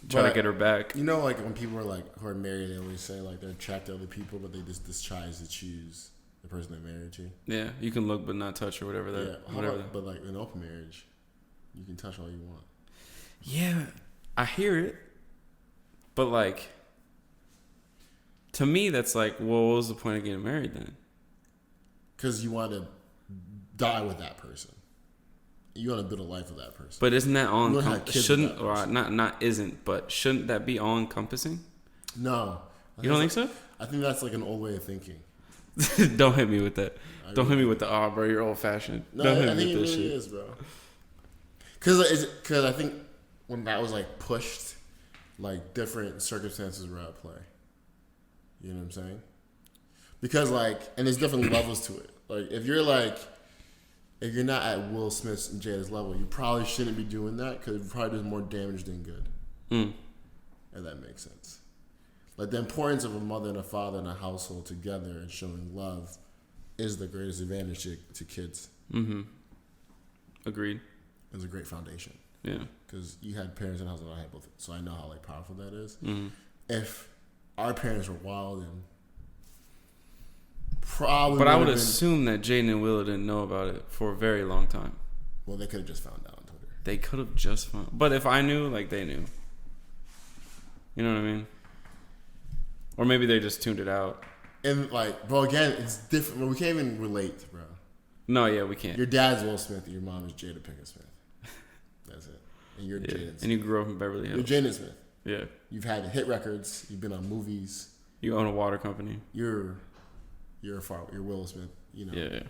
trying to get her back. You know, like when people are like, who are married, they always say like they're attracted to other people, but they just try to choose the person they're married to. Yeah, you can look but not touch or whatever that. Yeah, but like in open marriage, you can touch all you want. Yeah, I hear it. But like, to me, that's like, well, what was the point of getting married then? Because you want to die with that person. You want to build a life with that person. But isn't that all encompassing? Shouldn't, or not isn't, but shouldn't that be all encompassing? No. You don't think so? I think that's like an old way of thinking. Don't hit me with that. Don't hit me with the, bro, you're old fashioned. No, don't hit I me think with it this really shit. is, bro. Because I think when that was like pushed, like different circumstances were at play. You know what I'm saying? Because like, and there's different levels to it. Like if you're not at Will Smith's and Jada's level, you probably shouldn't be doing that because it probably does more damage than good. If that makes sense. Like the importance of a mother and a father in a household together and showing love is the greatest advantage to kids. Agreed. It's a great foundation. Yeah. Because you had parents in the house and I had both, so I know how like powerful that is. If our parents were wild and probably, but I would assume that Jaden and Willow didn't know about it for a very long time. Well, they could have just found out on Twitter. They could have just found, but if I knew, like they knew. You know what I mean? Or maybe they just tuned it out. And like, bro, again, it's different. Bro, we can't even relate, bro. No, yeah, we can't. Your dad's Will Smith and your mom is Jada Pinkett Smith. That's it. And you're Jaden Smith. And you grew up in Beverly Hills. You're Jaden Smith. Yeah. You've had hit records. You've been on movies. You own a water company. You're Will Smith. You know. Yeah.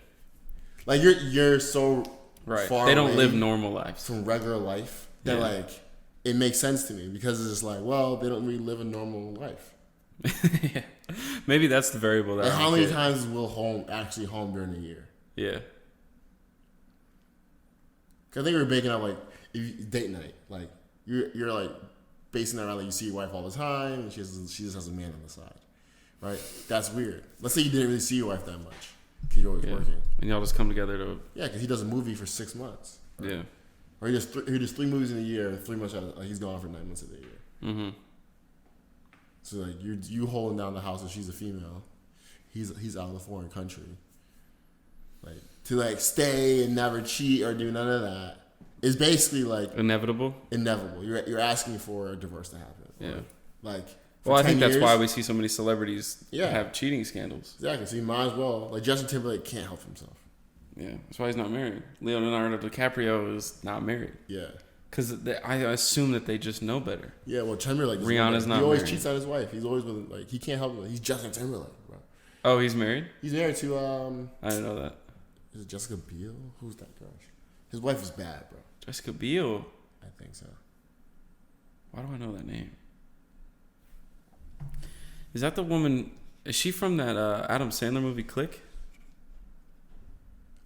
Like you're so right. far. They don't away live normal lives from regular life. That like it makes sense to me because it's just like, well, they don't really live a normal life. Yeah. Maybe that's the variable that. And how many times is Will actually home during the year? Yeah. Cause I think we're baking up like date night. Like you're like basing that around like you see your wife all the time and she just has a man on the side, right? That's weird. Let's say you didn't really see your wife that much because you're always working. And y'all just come together to. Yeah, because he does a movie for 6 months. Right? Yeah. Or he does 3 movies in a year, and 3 months out of, like he's gone for 9 months of the year. So like you holding down the house and she's a female, he's out of the foreign country. Like to like stay and never cheat or do none of that is basically like inevitable. You're asking for a divorce to happen. Yeah. Like. Well, I think that's why we see so many celebrities Yeah. have cheating scandals. Exactly. So you might as well. Like Justin Timberlake can't help himself. Yeah, that's why he's not married. Leonardo DiCaprio is not married. Yeah. Because I assume that they just know better. Yeah, well, Timberlake. Rihanna's not He always married. cheats on his wife. He's always with like he can't help it. He's Justin Timberlake, bro. Oh, he's married? He's married to I didn't know that. Is it Jessica Biel? Who's that girl? His wife is bad, bro. Jessica Biel. I think so. Why do I know that name? Is that the woman? Is she from that Adam Sandler movie Click?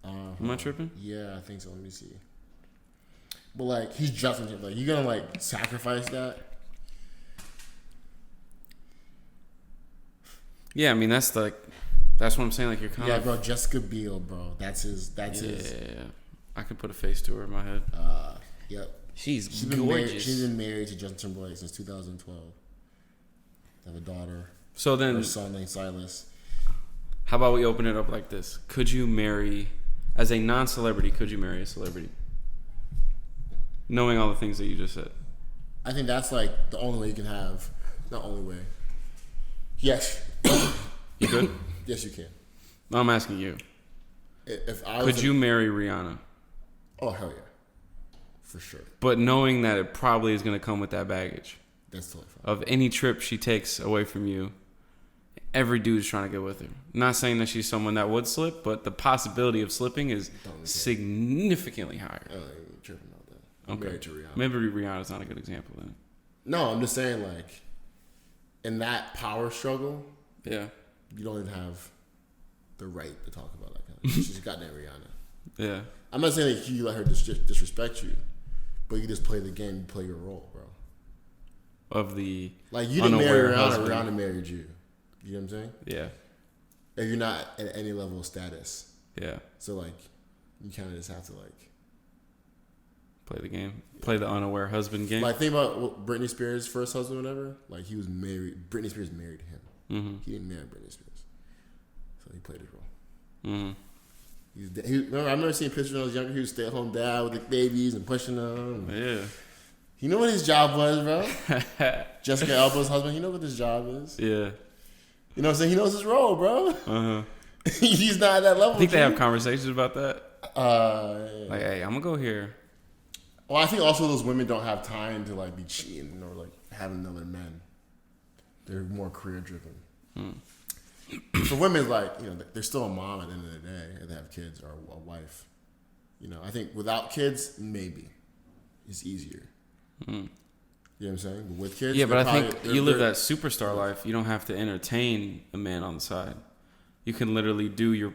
Am I tripping? Yeah, I think so. Let me see. But like, he's Justin Timberlake. You gonna like sacrifice that? Yeah, I mean that's what I'm saying. Like you're kind of. Yeah, bro. Jessica Biel, bro. That's his. Yeah, I can put a face to her in my head. Yep. She's gorgeous. She's been married to Justin Timberlake since 2012. They have a daughter. So then, her son named Silas. How about we open it up like this? Could you marry, as a non-celebrity, could you marry a celebrity? Knowing all the things that you just said. I think that's like the only way you can have. Not only way. Yes. You could? Yes, you can. No, I'm asking you. If I could you marry Rihanna? Oh, hell yeah. For sure. But knowing that it probably is going to come with that baggage. That's totally fine. Of any trip she takes away from you, every dude's trying to get with her. Not saying that she's someone that would slip, but the possibility of slipping is significantly higher. I don't even tripping about that. I'm married to Rihanna. Maybe Rihanna's not a good example then. No, I'm just saying like, in that power struggle, yeah, you don't even have the right to talk about that kind of thing. She's goddamn Rihanna. Yeah. I'm not saying that you let her disrespect you, but you just play the game, you play your role, bro. Of the like you didn't marry husband. Rihanna married you. You know what I'm saying? Yeah. If you're not at any level of status. Yeah. So like, you kind of just have to like play the game, play the unaware husband game. Like think about Britney Spears' first husband, or whatever. Like he was married. Britney Spears married him. Mm-hmm. He didn't marry Britney Spears, so he played his role. Mm-hmm. Remember, I remember seeing pictures when I was younger. He was stay-at-home dad with the babies and pushing them. Yeah. You know what his job was, bro? Jessica Alba's husband. You know what his job is? Yeah. You know what I'm saying? He knows his role, bro. Uh-huh. He's not at that level. I think they have conversations about that. Yeah. Like, hey, I'm gonna go here. Well, I think also those women don't have time to like be cheating or like having other men. They're more career driven. For women, like, you know, they're still a mom at the end of the day if they have kids, or a wife. You know, I think without kids, maybe it's easier. You know what I'm saying? But with kids, yeah, but I think you live that superstar life. You don't have to entertain a man on the side. You can literally do your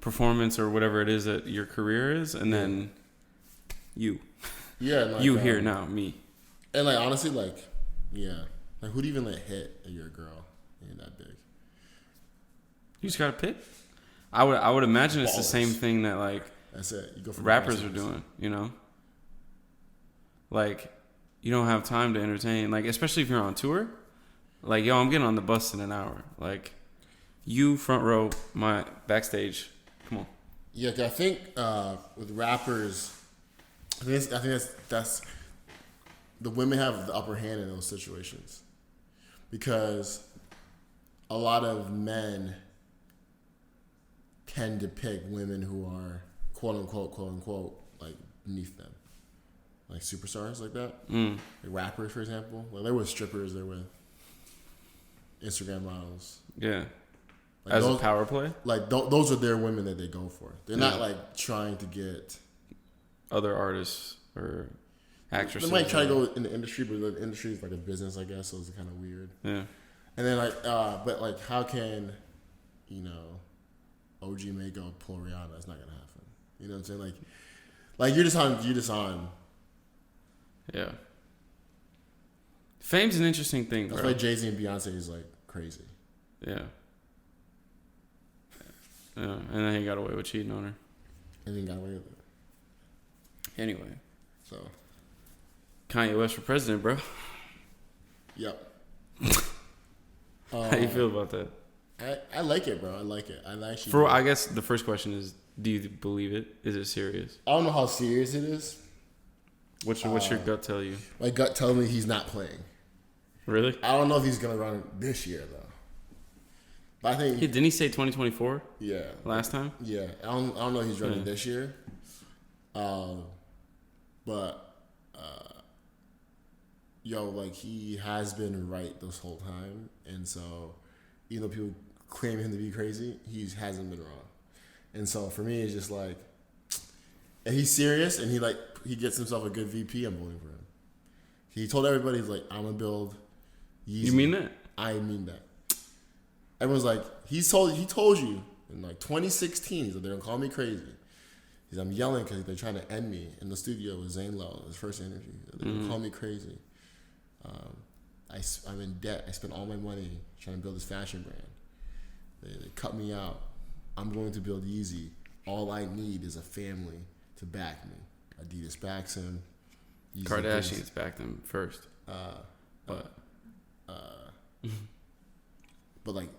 performance or whatever it is that your career is, and then you. Yeah, like, you here now, me. And like honestly, like, yeah, like who'd even let hit if you're a girl? Ain't that big. You just gotta pick. I would imagine it's the same Ballers. thing that like That's it. You go for rappers are doing. You know, like you don't have time to entertain. Like especially if you're on tour. Like yo, I'm getting on the bus in an hour. Like you front row, my backstage. Come on. Yeah, I think with rappers. I think that's the women have the upper hand in those situations because a lot of men tend to pick women who are quote unquote like beneath them, like superstars like that, like rappers for example. Like they're with strippers, they're with Instagram models. Yeah, like as those, a power play. Like those are their women that they go for. They're not like trying to get other artists or actresses. They might try to go in the industry, but the industry is like a business, I guess, so it's kind of weird. Yeah. And then like, but like, how can, you know, OG Mako pull Rihanna? That's not gonna happen. You know what I'm saying? Like you're just on. Yeah. Fame's an interesting thing. That's why Jay-Z and Beyonce is like crazy. Yeah. Yeah, and then he got away with cheating on her. And then got away with it. Anyway, so Kanye West for president, bro. Yep. How you feel about that? I like it, bro. I like it. I actually. I guess the first question is, do you believe it? Is it serious? I don't know how serious it is. What's your gut tell you? My gut tells me he's not playing. Really? I don't know if he's gonna run this year though. But I think. Didn't he say 2024? Yeah. Last time? Yeah. I don't know if he's running this year. But like he has been right this whole time, and so even though people claim him to be crazy, he hasn't been wrong. And so for me, it's just like, if he's serious and he gets himself a good VP, I'm voting for him. He told everybody, he's like, I'm gonna build Yeezy. You mean that? I mean that. Everyone's like, he told you in like 2016, he's like, they're gonna call me crazy. I'm yelling because they're trying to end me in the studio with Zane Lowe, his first interview. They're going to call me crazy. I'm in debt. I spent all my money trying to build this fashion brand. They cut me out. I'm going to build Yeezy. All I need is a family to back me. Adidas backs him. Yeezy Kardashians backed him first. But like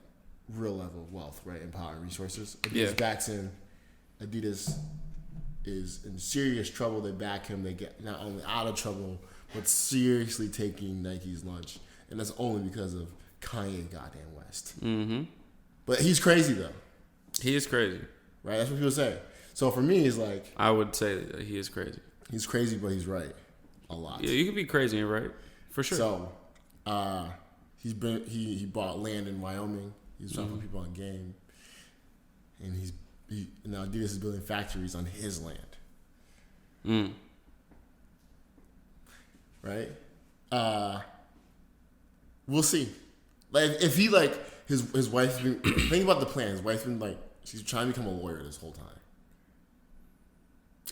real level of wealth, right? And power and resources. Adidas backs him. Adidas is in serious trouble. They back him. They get not only out of trouble, but seriously taking Nike's lunch. And that's only because of Kanye goddamn West. Mm-hmm. But he's crazy, though. He is crazy. Right? That's what people say. So for me, it's like... I would say that he is crazy. He's crazy, but he's right. A lot. Yeah, you can be crazy and right. For sure. So, he bought land in Wyoming. He's dropping people on game. And now Adidas is building factories on his land. Right? We'll see. Like if he his wife's been think about the plan. His wife's been she's trying to become a lawyer this whole time.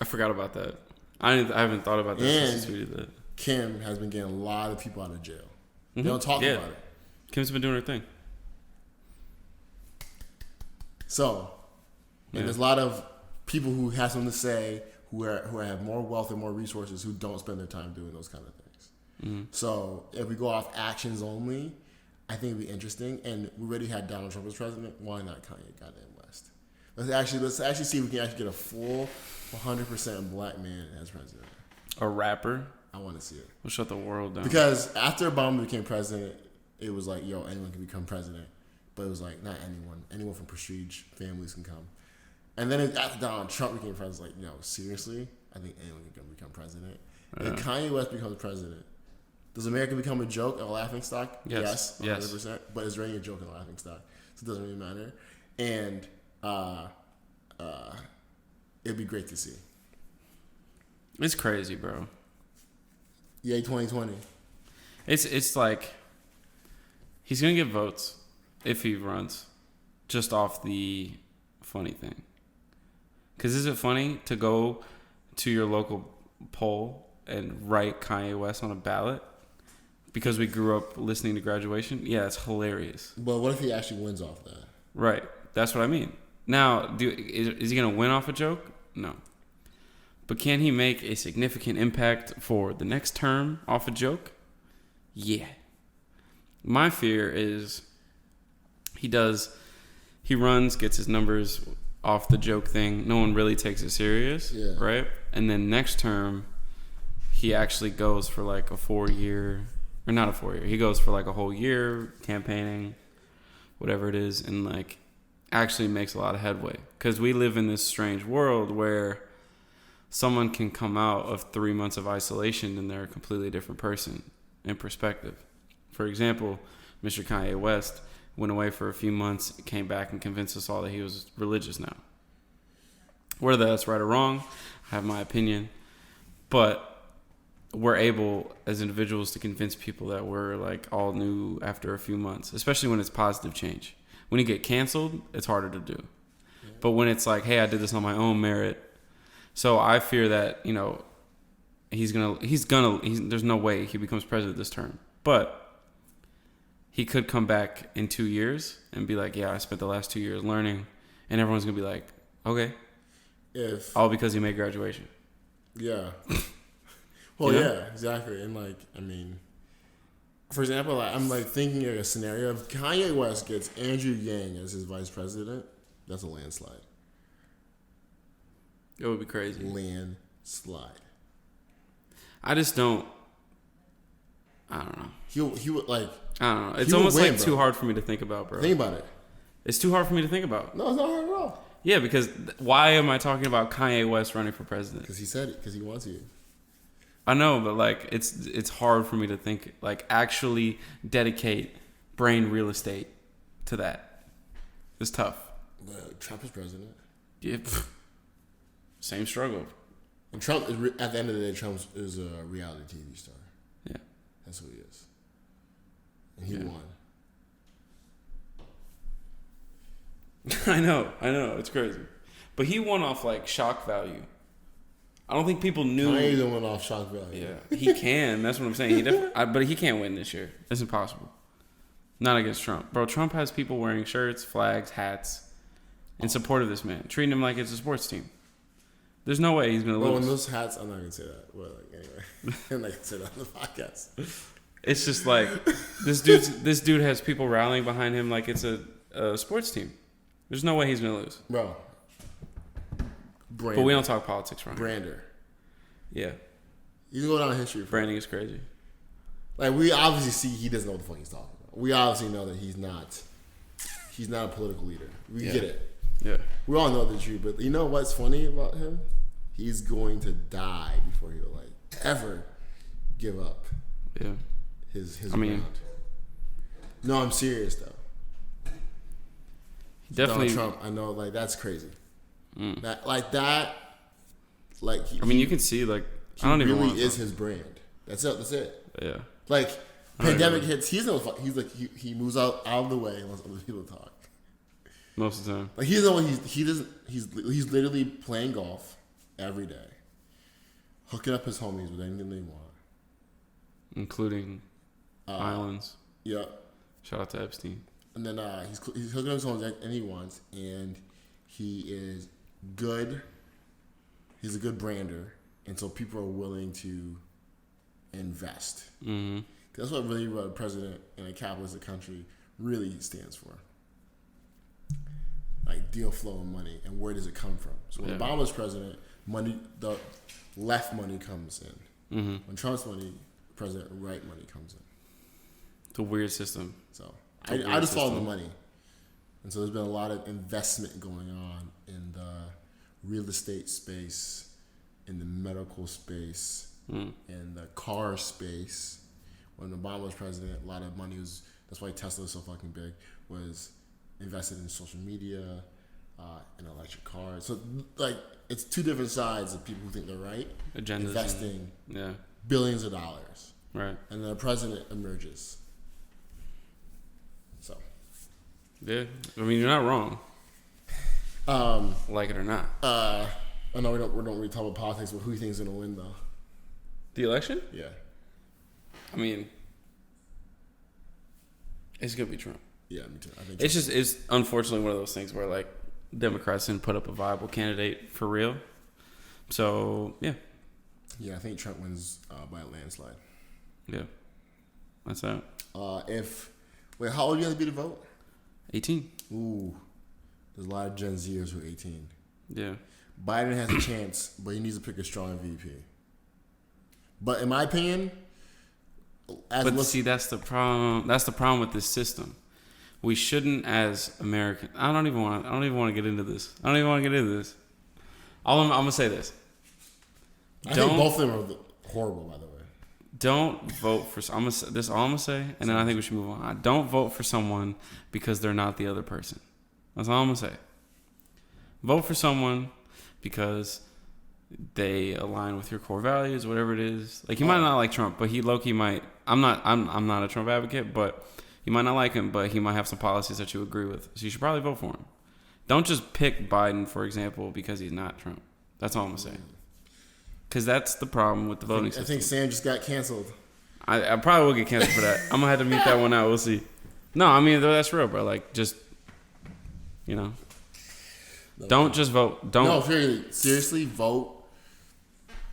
I forgot about that. I haven't thought about that since he tweeted that. Kim has been getting a lot of people out of jail. They don't talk about it. Kim's been doing her thing. So, and there's a lot of people who have something to say, who have more wealth and more resources, who don't spend their time doing those kind of things. Mm-hmm. So, if we go off actions only, I think it'd be interesting. And we already had Donald Trump as president. Why not Kanye goddamn West? Let's actually see if we can actually get a full 100% black man as president. A rapper. I want to see it. We'll shut the world down. Because after Obama became president, it was like, yo, anyone can become president. But it was like, not anyone. Anyone from prestige families can come. And then after Donald Trump became president, like, no, seriously? I think anyone can become president. Yeah. If Kanye West becomes president, does America become a joke, a laughing stock? Yes 100%. But is there any joke and a laughing stock? So it doesn't really matter. And it'd be great to see. It's crazy, bro. Yay, 2020. It's like he's gonna get votes if he runs, just off the funny thing. Because is it funny to go to your local poll and write Kanye West on a ballot because we grew up listening to Graduation? Yeah, it's hilarious. But what if he actually wins off that? Right, that's what I mean. Now, is he gonna win off a joke? No. But can he make a significant impact for the next term off a joke? Yeah. My fear is he runs, gets his numbers off the joke thing. No one really takes it serious, right? And then next term, he actually goes for like a 4-year, or not a 4-year. He goes for like a whole year campaigning, whatever it is, and like actually makes a lot of headway. Because we live in this strange world where someone can come out of 3 months of isolation and they're a completely different person in perspective. For example, Mr. Kanye West went away for a few months, came back and convinced us all that he was religious now. Whether that's right or wrong, I have my opinion. But we're able as individuals to convince people that we're like all new after a few months, especially when it's positive change. When you get canceled, it's harder to do. But when it's like, hey, I did this on my own merit. So I fear that, you know, he's there's no way he becomes president this term. But he could come back in 2 years and be like, yeah, I spent the last 2 years learning. And everyone's going to be like, okay. All because he made Graduation. Yeah. Well, you know? Yeah, exactly. And like, I mean, for example, I'm like thinking of a scenario. If Kanye West gets Andrew Yang as his vice president, that's a landslide. It would be crazy. Landslide. I just don't. I don't know. He would like. I don't know. It's almost win, like too hard for me to think about, bro. Think about it. It's too hard for me to think about. No, it's not hard at all. Yeah, because why am I talking about Kanye West running for president? Because he said it. Because he wants you. I know, but like it's hard for me to think, like actually dedicate brain real estate to that. It's tough. But Trump is president. Yeah. Same struggle. And Trump is at the end of the day, Trump is a reality TV star. Yeah, that's who he is. And he won. I know, it's crazy, but he won off like shock value. I don't think people knew. Kanye didn't win off shock value. Yeah, he can. That's what I'm saying. But he can't win this year. It's impossible. Not against Trump, bro. Trump has people wearing shirts, flags, hats, in support of this man, treating him like it's a sports team. There's no way he's gonna lose. Well, in those hats, I'm not gonna say that. Well, like, anyway, I'm not gonna say that on the podcast. It's just like this dude has people rallying behind him like it's a sports team. There's no way he's gonna lose, bro. But we don't talk politics, right? Brander. Yeah. You can go down in history. Branding is crazy. Like, we obviously see he doesn't know what the fuck he's talking about. We obviously know that he's not a political leader. We get it. Yeah. We all know the truth, but you know what's funny about him? He's going to die before he'll like ever give up. Yeah. His ground. No, I'm serious though. Definitely. Donald Trump, I know, like, that's crazy. That. You can see, like, I don't even really is his brand. That's it. Yeah. Like, pandemic hits, he's like he moves out of the way and lets other people talk. Most of the time. Like, he's literally playing golf every day, hooking up his homies with anything they want, including islands. Yeah. Shout out to Epstein. And then he's hooking up his homies with anything he wants, and he is good. He's a good brander, and so people are willing to invest. Mm-hmm. That's what really a president in a capitalistic country really stands for. Like deal flow of money, and where does it come from? So when Obama's president, the left money comes in. Mm-hmm. When Trump's president, right money comes in. It's a weird system. So I just follow the money, and so there's been a lot of investment going on in the real estate space, in the medical space, in the car space. When Obama was president, a lot of money was. That's why Tesla is so fucking big. Was invested in social media, and electric cars. So like it's two different sides of people who think they're right, agendas investing billions of dollars, right? And then a president emerges. So yeah, I mean you're not wrong. Like it or not. I know we don't really talk about politics, but who do you think is gonna win though? The election? Yeah. I mean, it's gonna be Trump. Yeah, me too. I think it's unfortunately one of those things where like Democrats didn't put up a viable candidate for real. So yeah. Yeah, I think Trump wins by a landslide. Yeah, that's that. How old are you gonna be to vote? 18. Ooh, there's a lot of Gen Zers who are 18. Yeah. Biden has a chance, but he needs to pick a strong VP. But in my opinion, see, that's the problem. That's the problem with this system. We shouldn't, as Americans. I don't even want to get into this. I'm gonna say this. I think both of them are horrible, by the way. Don't vote for. This all I'm gonna say, and then I think we should move on. Don't vote for someone because they're not the other person. That's all I'm gonna say. Vote for someone because they align with your core values, whatever it is. Like you might not like Trump, but he low-key might. I'm not a Trump advocate, but you might not like him, but he might have some policies that you agree with. So you should probably vote for him. Don't just pick Biden, for example, because he's not Trump. That's all I'm saying. Because that's the problem with the voting system. I think Sam just got canceled. I probably will get canceled for that. I'm gonna have to mute that one out. We'll see. No, I mean that's real, bro. Like just, don't just vote. Don't. No, seriously, vote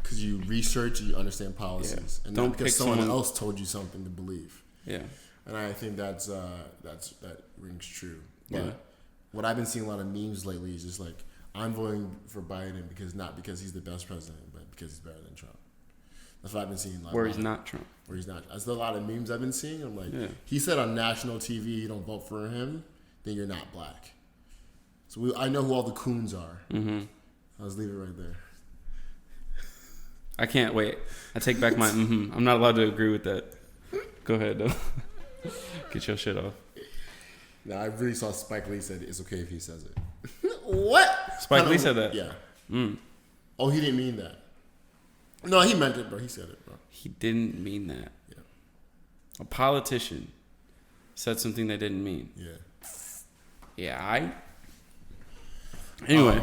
because you research, you understand policies, and don't not because someone else told you something to believe. Yeah. And I think that rings true. But what I've been seeing a lot of memes lately is just like I'm voting for Biden not because he's the best president, but because he's better than Trump. That's what I've been seeing. Where he's not Trump. Where he's not. That's a lot of memes I've been seeing. I'm like, he said on national TV, you don't vote for him, then you're not black. So I know who all the coons are. Mm-hmm. I'll just leave it right there. I can't wait. I take back my mm-hmm. I'm not allowed to agree with that. Go ahead, though. Get your shit off. No, I really saw Spike Lee said it's okay if he says it. What? Spike Lee said that? Yeah. Oh, he didn't mean that. No, he meant it, bro. He said it, bro. He didn't mean that. Yeah. A politician said something they didn't mean. Yeah. Yeah, Anyway.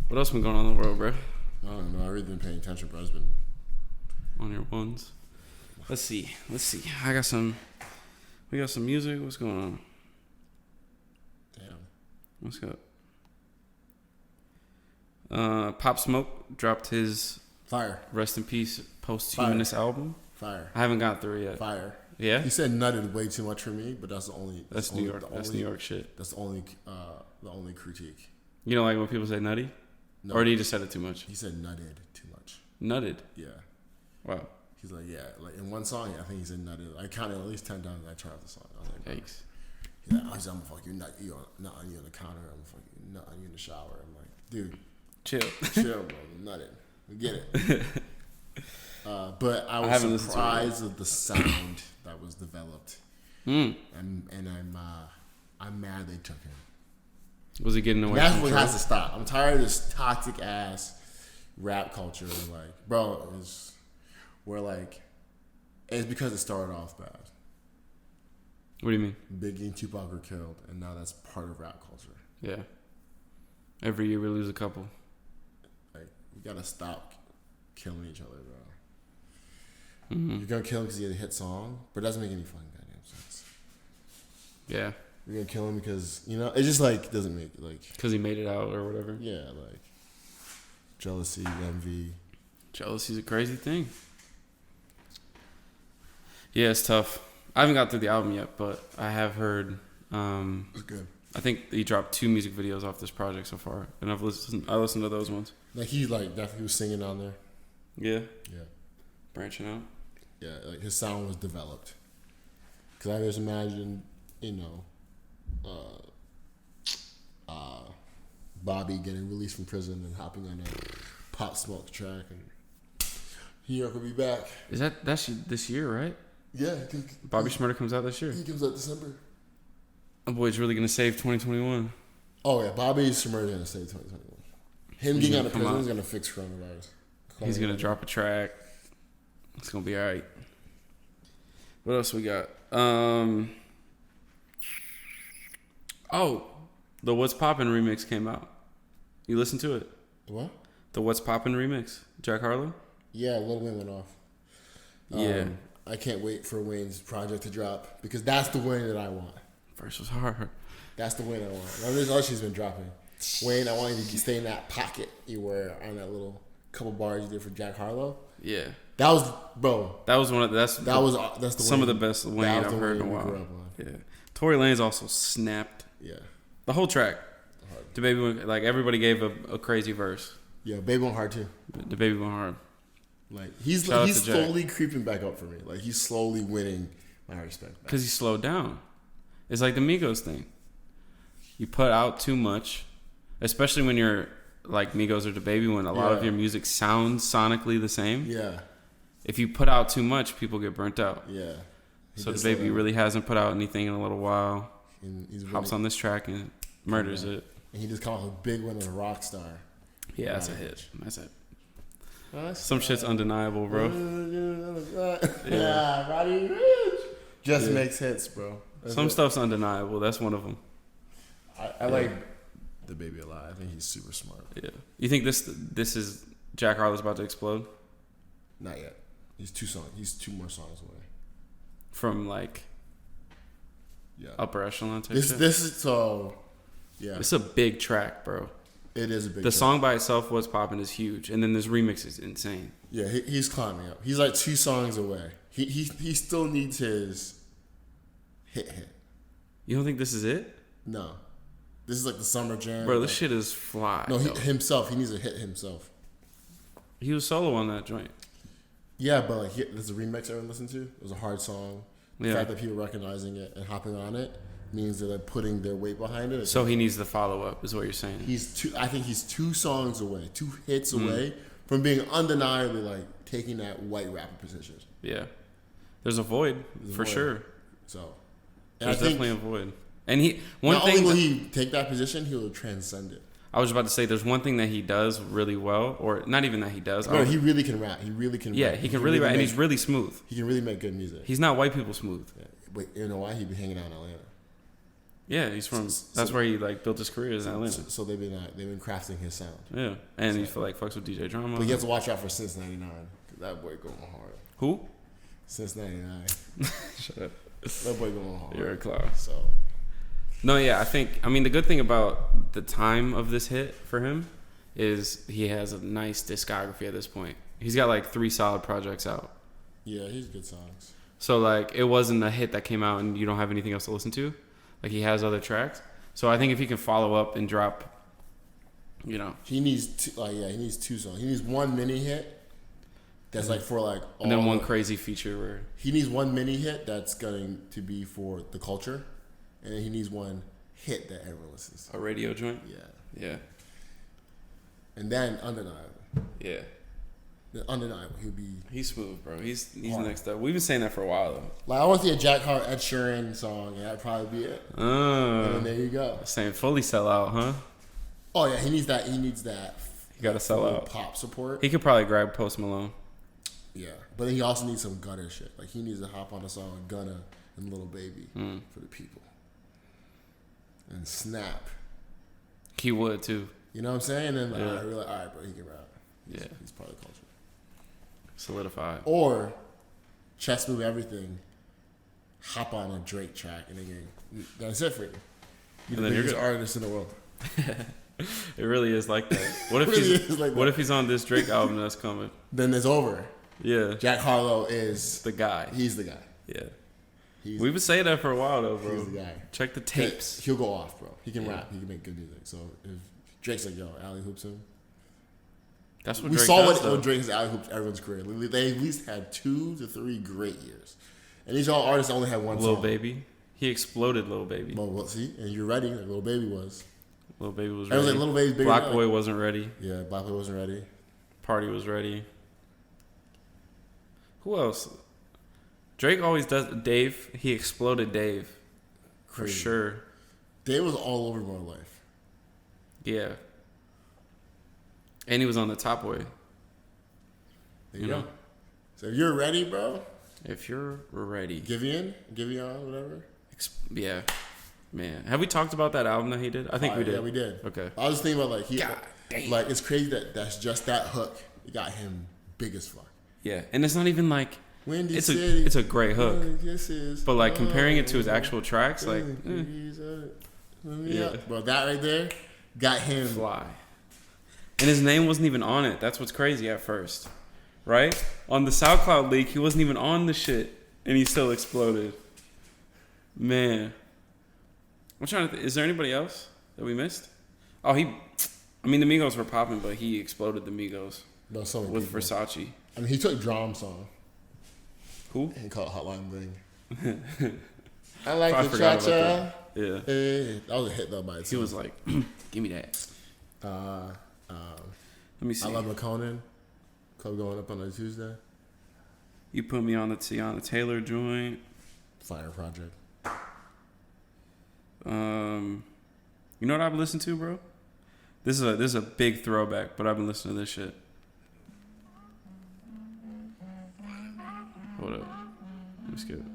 What else been going on in the world, bro? I don't know. I really been paying attention, bro. It's been on your ones. Let's see. We got some music. What's going on? Damn. What's up? Pop Smoke dropped his Fire. Rest in Peace posthumous album. Fire. I haven't got through it yet. Fire. Yeah. He said nutted way too much for me, but that's the only. That's New York. That's New York shit. That's the only critique. You don't like when people say nutty? No. Or did he just said it too much? He said nutted too much. Nutted? Yeah. Wow. He's like, yeah, like in one song, I think he said nutted. I counted at least 10 times. I tried the song. I was like, yikes. He's like, I'm gonna fuck you nut you on the counter. I'm gonna fuck you nut on you in the shower. I'm like, dude, chill, bro. Nutted. We get it. But I was surprised at the sound that was developed. And I'm mad they took him. Was he getting away? That's what has to stop. I'm tired of this toxic ass rap culture. Like, bro, it's because it started off bad. What do you mean? Biggie and Tupac were killed, and now that's part of rap culture. Yeah. Every year we lose a couple. You gotta stop killing each other, bro. You're gonna kill him because he had a hit song, but it doesn't make any fucking goddamn sense. Yeah. You're gonna kill him because, you know, it just like doesn't make like. Because he made it out or whatever. Yeah, like jealousy, envy. Jealousy's a crazy thing. Yeah, it's tough. I haven't got through the album yet, but I have heard. It's good. I think he dropped 2 music videos off this project so far, and I listened to those ones. Like he like definitely was singing on there. Yeah. Yeah. Branching out. Yeah, like his sound was developed. Cause I just imagined, you know, Bobby getting released from prison and hopping on a Pop Smoke track, and New York will be back. Is that's this year, right? Yeah, I think Bobby Shmurda comes out this year. He comes out December. Oh boy, he's really gonna save 2021. Oh yeah, Bobby Shmurda gonna save 2021. Him getting out of prison is gonna fix coronavirus. He's gonna drop a track. It's gonna be all right. What else we got? Oh, the What's Poppin' remix came out. You listened to it? What? The What's Poppin' remix, Jack Harlow. Yeah, Lil Wayne went off. Yeah. I can't wait for Wayne's project to drop because that's the Wayne that I want. Verse was hard. That's the Wayne I want. There's all she's been dropping. Wayne, I want you to stay in that pocket you were on that little couple bars you did for Jack Harlow. Yeah. That was, bro. That was one of that's the some Wayne, of the best Wayne I've heard in a while. Yeah. Tory Lanez also snapped. Yeah. The whole track. The baby went, like everybody gave a crazy verse. Yeah, Baby went hard too. The baby went hard. Like he's slowly creeping back up for me. Like he's slowly winning my respect. Because he slowed down. It's like the Migos thing. You put out too much, especially when you're like Migos or the baby, when a lot of your music sounds sonically the same. Yeah. If you put out too much, people get burnt out. Yeah. So the baby really hasn't put out anything in a little while. And he's hops on this track and murders it. And he just called a big one of a rock star. Yeah, that's a hit. That's it. Some shit's undeniable, bro. Yeah, Roddy Rich just makes hits, bro. Some stuff's undeniable. That's one of them. I like the baby a lot. I think he's super smart. Yeah. You think this is Jack Harlow's about to explode? Not yet. He's 2 more songs away from like upper echelon type shit. This is so. Yeah. It's a big track, bro. It is a big. The song by itself, What's Poppin', is huge, and then this remix is insane. Yeah, he's climbing up. He's like 2 songs away. He still needs his hit. You don't think this is it? No, this is like the summer jam. Bro, this shit is fly. No, himself. He needs to hit himself. He was solo on that joint. Yeah, but like there's a remix everyone listened to. It was a hard song. The fact that people recognizing it and hopping on it means they're like putting their weight behind it. So he needs the follow up, is what you're saying. I think he's 2 songs away, 2 hits away from being undeniably like taking that white rapper position. Yeah, there's a void for sure. So there's definitely a void. And not only will he take that position, he will transcend it. I was about to say, there's one thing that he does really well, or not even that he does. No, he really can rap. He really can. Yeah, rap. he can really rap, and he's really smooth. He can really make good music. He's not white people smooth. Yeah. But you know why? He'd be hanging out in Atlanta. Yeah, he's from. That's where he like built his career, is in Atlanta. So they've been crafting his sound. Yeah, and he feel like fucks with DJ Drama. But you have to watch out for Since '99, because that boy going hard. Who? Since '99. Shut up. That boy going hard. You're a clown. So. No, yeah, I mean, the good thing about the time of this hit for him is he has a nice discography at this point. He's got like 3 solid projects out. Yeah, he's good songs. So like, it wasn't a hit that came out and you don't have anything else to listen to. Like, he has other tracks. So I think if he can follow up and drop, he needs 2. He needs 2 songs. He needs 1 mini hit. That's like for like. And then 1 crazy feature where he needs 1 mini hit that's going to be for the culture. And then he needs 1 hit that everyone listens to. A radio joint? Yeah. And then Undeniable. Yeah. The Undeniable. He's smooth, bro. He's next up. We've been saying that for a while, though. Like, I want to see a Jack Hart, Ed Sheeran song, and that'd probably be it. And then there you go. Saying fully sell out, huh? Oh, yeah. He needs that. He got to sell out. Pop support. He could probably grab Post Malone. Yeah. But then he also needs some Gunna shit. Like, he needs to hop on a song with Gunna and Lil Baby for the people. And snap. He would too. You know what I'm saying? And then we're like, all right, bro, he can rap. He's part of the culture. Solidified. Or chess move everything, hop on a Drake track and then that's it for you. You're the biggest artist in the world. It really is like that. What if what if he's on this Drake album that's coming? Then it's over. Yeah. Jack Harlow is the guy. He's the guy. Yeah. We've been saying that for a while though, bro. He's the guy. Check the tapes. He'll go off, bro. He can rap. He can make good music. So if Drake's like, yo, alley hoops him. That's what we Drake saw does, what Drake's alley hoops everyone's career. They at least had 2 to 3 great years, and these all artists only had one song. Lil Baby, he exploded. Lil Baby. Well, see, and you're ready. Like Lil Baby was. Lil Baby was ready. I was like, Lil Baby's bigger. Black Boy wasn't ready. Yeah, Black Boy wasn't ready. Party was ready. Who else? Drake always does. Dave, he exploded Dave. For sure. Dave was all over More Life. Yeah. And he was on the Top Boy. There you know? So if you're ready, bro. If you're ready. Giveon, whatever. Yeah. Man. Have we talked about that album that he did? I think we did. Yeah, we did. Okay. I was just thinking about like it's crazy that's just that hook. It got him big as fuck. Yeah. And it's not even like Windy it's City, it's a great hook. But like comparing it to his actual tracks, like yeah. Bro, that right there got him fly. And his name wasn't even on it. That's what's crazy at first. Right? On the SoundCloud leak, he wasn't even on the shit. And he still exploded. Man. I'm trying to is there anybody else that we missed? Oh, the Migos were popping, but he exploded the Migos. No, so many with people. Versace. I mean, he took Drum song. Who? And he called it Hotline Bling. I like the cha-cha. Yeah. Hey, that was a hit though by itself. He was like, give me that. Let me see. I Love McConan. Club going up on a Tuesday. You put me on the Tiana Taylor joint. Fire Project. You know what I've listened to, bro? This is a big throwback, but I've been listening to this shit. Hold up. Let me skip it.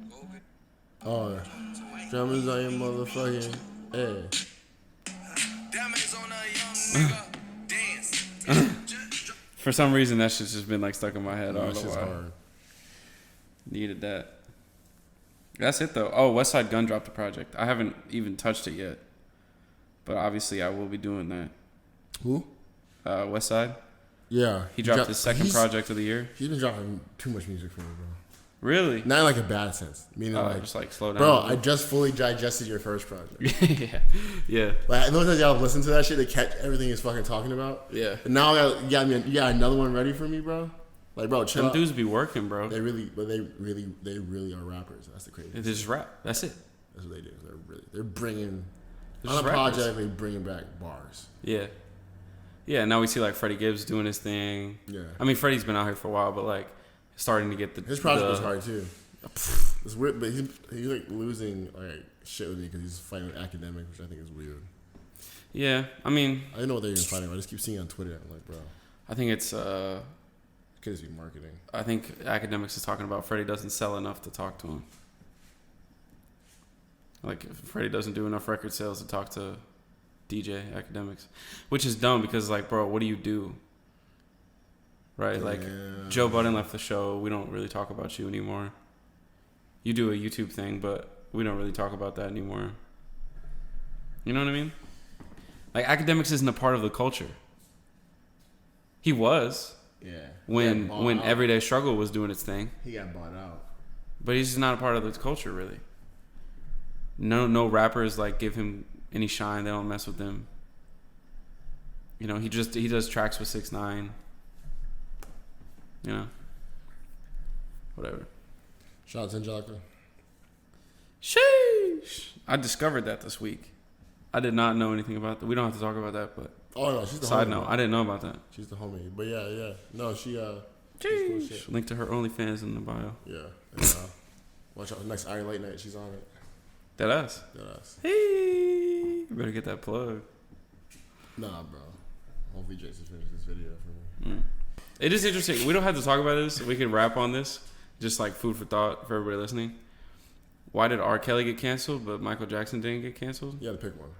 Oh, drummers on your motherfucking hey. For some reason, that shit's just been like stuck in my head. I don't know why. Hard. Needed that. That's it though. Oh, Westside Gunn dropped a project. I haven't even touched it yet, but obviously I will be doing that. Who? Westside. Yeah. He dropped his second project of the year. He's been dropping too much music for me, bro. Really? Not in like a bad sense. Meaning like just like slow down. Bro, I just fully digested your first project. Yeah. Like those times y'all listen to that shit, they catch everything he's fucking talking about. Yeah. And now you got another one ready for me, bro. Like, bro, chill. Them dudes be working, bro. They really are rappers. That's the crazy. They just rap. That's it. That's what they do. They're bringing unapologetically bringing back bars. Yeah. Yeah. Now we see like Freddie Gibbs doing his thing. Yeah. I mean, Freddie's been out here for a while, but like starting to get his project was hard too. It's weird, but he's like losing like shit with me because he's fighting with Akademics, which I think is weird. Yeah, I mean, I didn't know what they were even fighting. I just keep seeing it on Twitter. I'm like, bro. I think it's could just be marketing. I think Akademics is talking about Freddie doesn't sell enough to talk to him. Like Freddie doesn't do enough record sales to talk to DJ Akademics, which is dumb because like, bro, what do you do? Right, like Joe Budden left the show. We don't really talk about you anymore. You do a YouTube thing, but we don't really talk about that anymore. You know what I mean? Like Akademics isn't a part of the culture. He was. Yeah. When Everyday Struggle was doing its thing. He got bought out. But he's just not a part of the culture really. No rappers like give him any shine. They don't mess with him. You know, he does tracks with 6ix9ine. You know. Whatever. Shout out to Angelica. Sheesh. I discovered that this week. I did not know anything about that. We don't have to talk about that, but oh no, she's the side homie. note. I didn't know about that. She's the homie. But yeah. No, she's cool shit. Link to her OnlyFans in the bio. Yeah. And, watch out, next Iron Late Night, she's on it. Deadass. Hey, you better get that plug. Nah, bro. Hopefully Jason finishes this video for me. It is interesting. We don't have to talk about this. We can wrap on this. Just like food for thought for everybody listening. Why did R. Kelly get canceled, but Michael Jackson didn't get canceled? You had to pick one.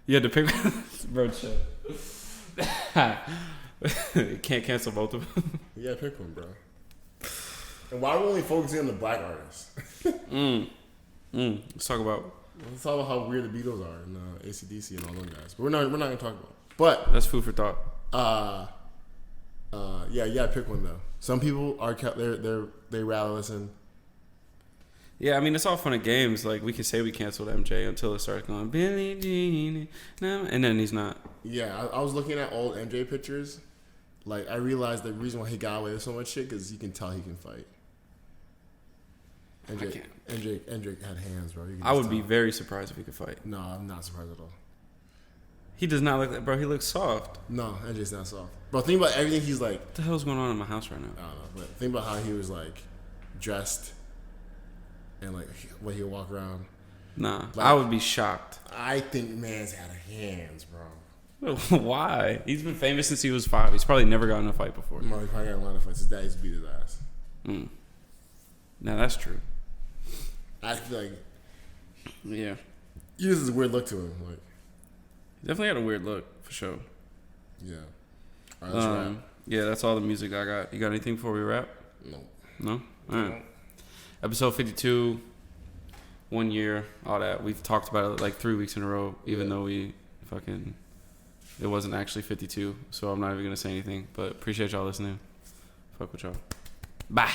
You had to pick one? Bro, chill. Can't cancel both of them. Yeah, pick one, bro. And why are we only focusing on the black artists? Let's talk about how weird the Beatles are and AC/DC and all those guys. But we're not gonna talk about it. But that's food for thought. Yeah, pick one though. Some people are they rather listen. Yeah, I mean it's all fun and games. Like we can say we canceled MJ until it starts going Billie Jean, and then he's not. Yeah, I was looking at old MJ pictures. Like I realized the reason why he got away with so much shit because you can tell he can fight. MJ had hands, bro. I would be very surprised if he could fight. No, I'm not surprised at all. He does not look that, bro. He looks soft. No, MJ's not soft. Bro, think about everything he's like. What the hell's going on in my house right now? I don't know, but think about how he was like dressed and like when he'll walk around. Nah, like, I would be shocked. I think man's had hands, bro. Why? He's been famous since he was 5. He's probably never gotten in a fight before. No, he probably got in a lot of fights. His dad used to beat his ass. Now that's true. I feel like yeah, he has a weird look to him. Like he definitely had a weird look for sure. Yeah. All right, let's wrap. Yeah, that's all the music I got. You got anything before we wrap? No. All right. Episode 52. 1 year. All that. We've talked about it like 3 weeks in a row, even though it wasn't actually 52. So I'm not even gonna say anything. But appreciate y'all listening. Fuck with y'all. Bye.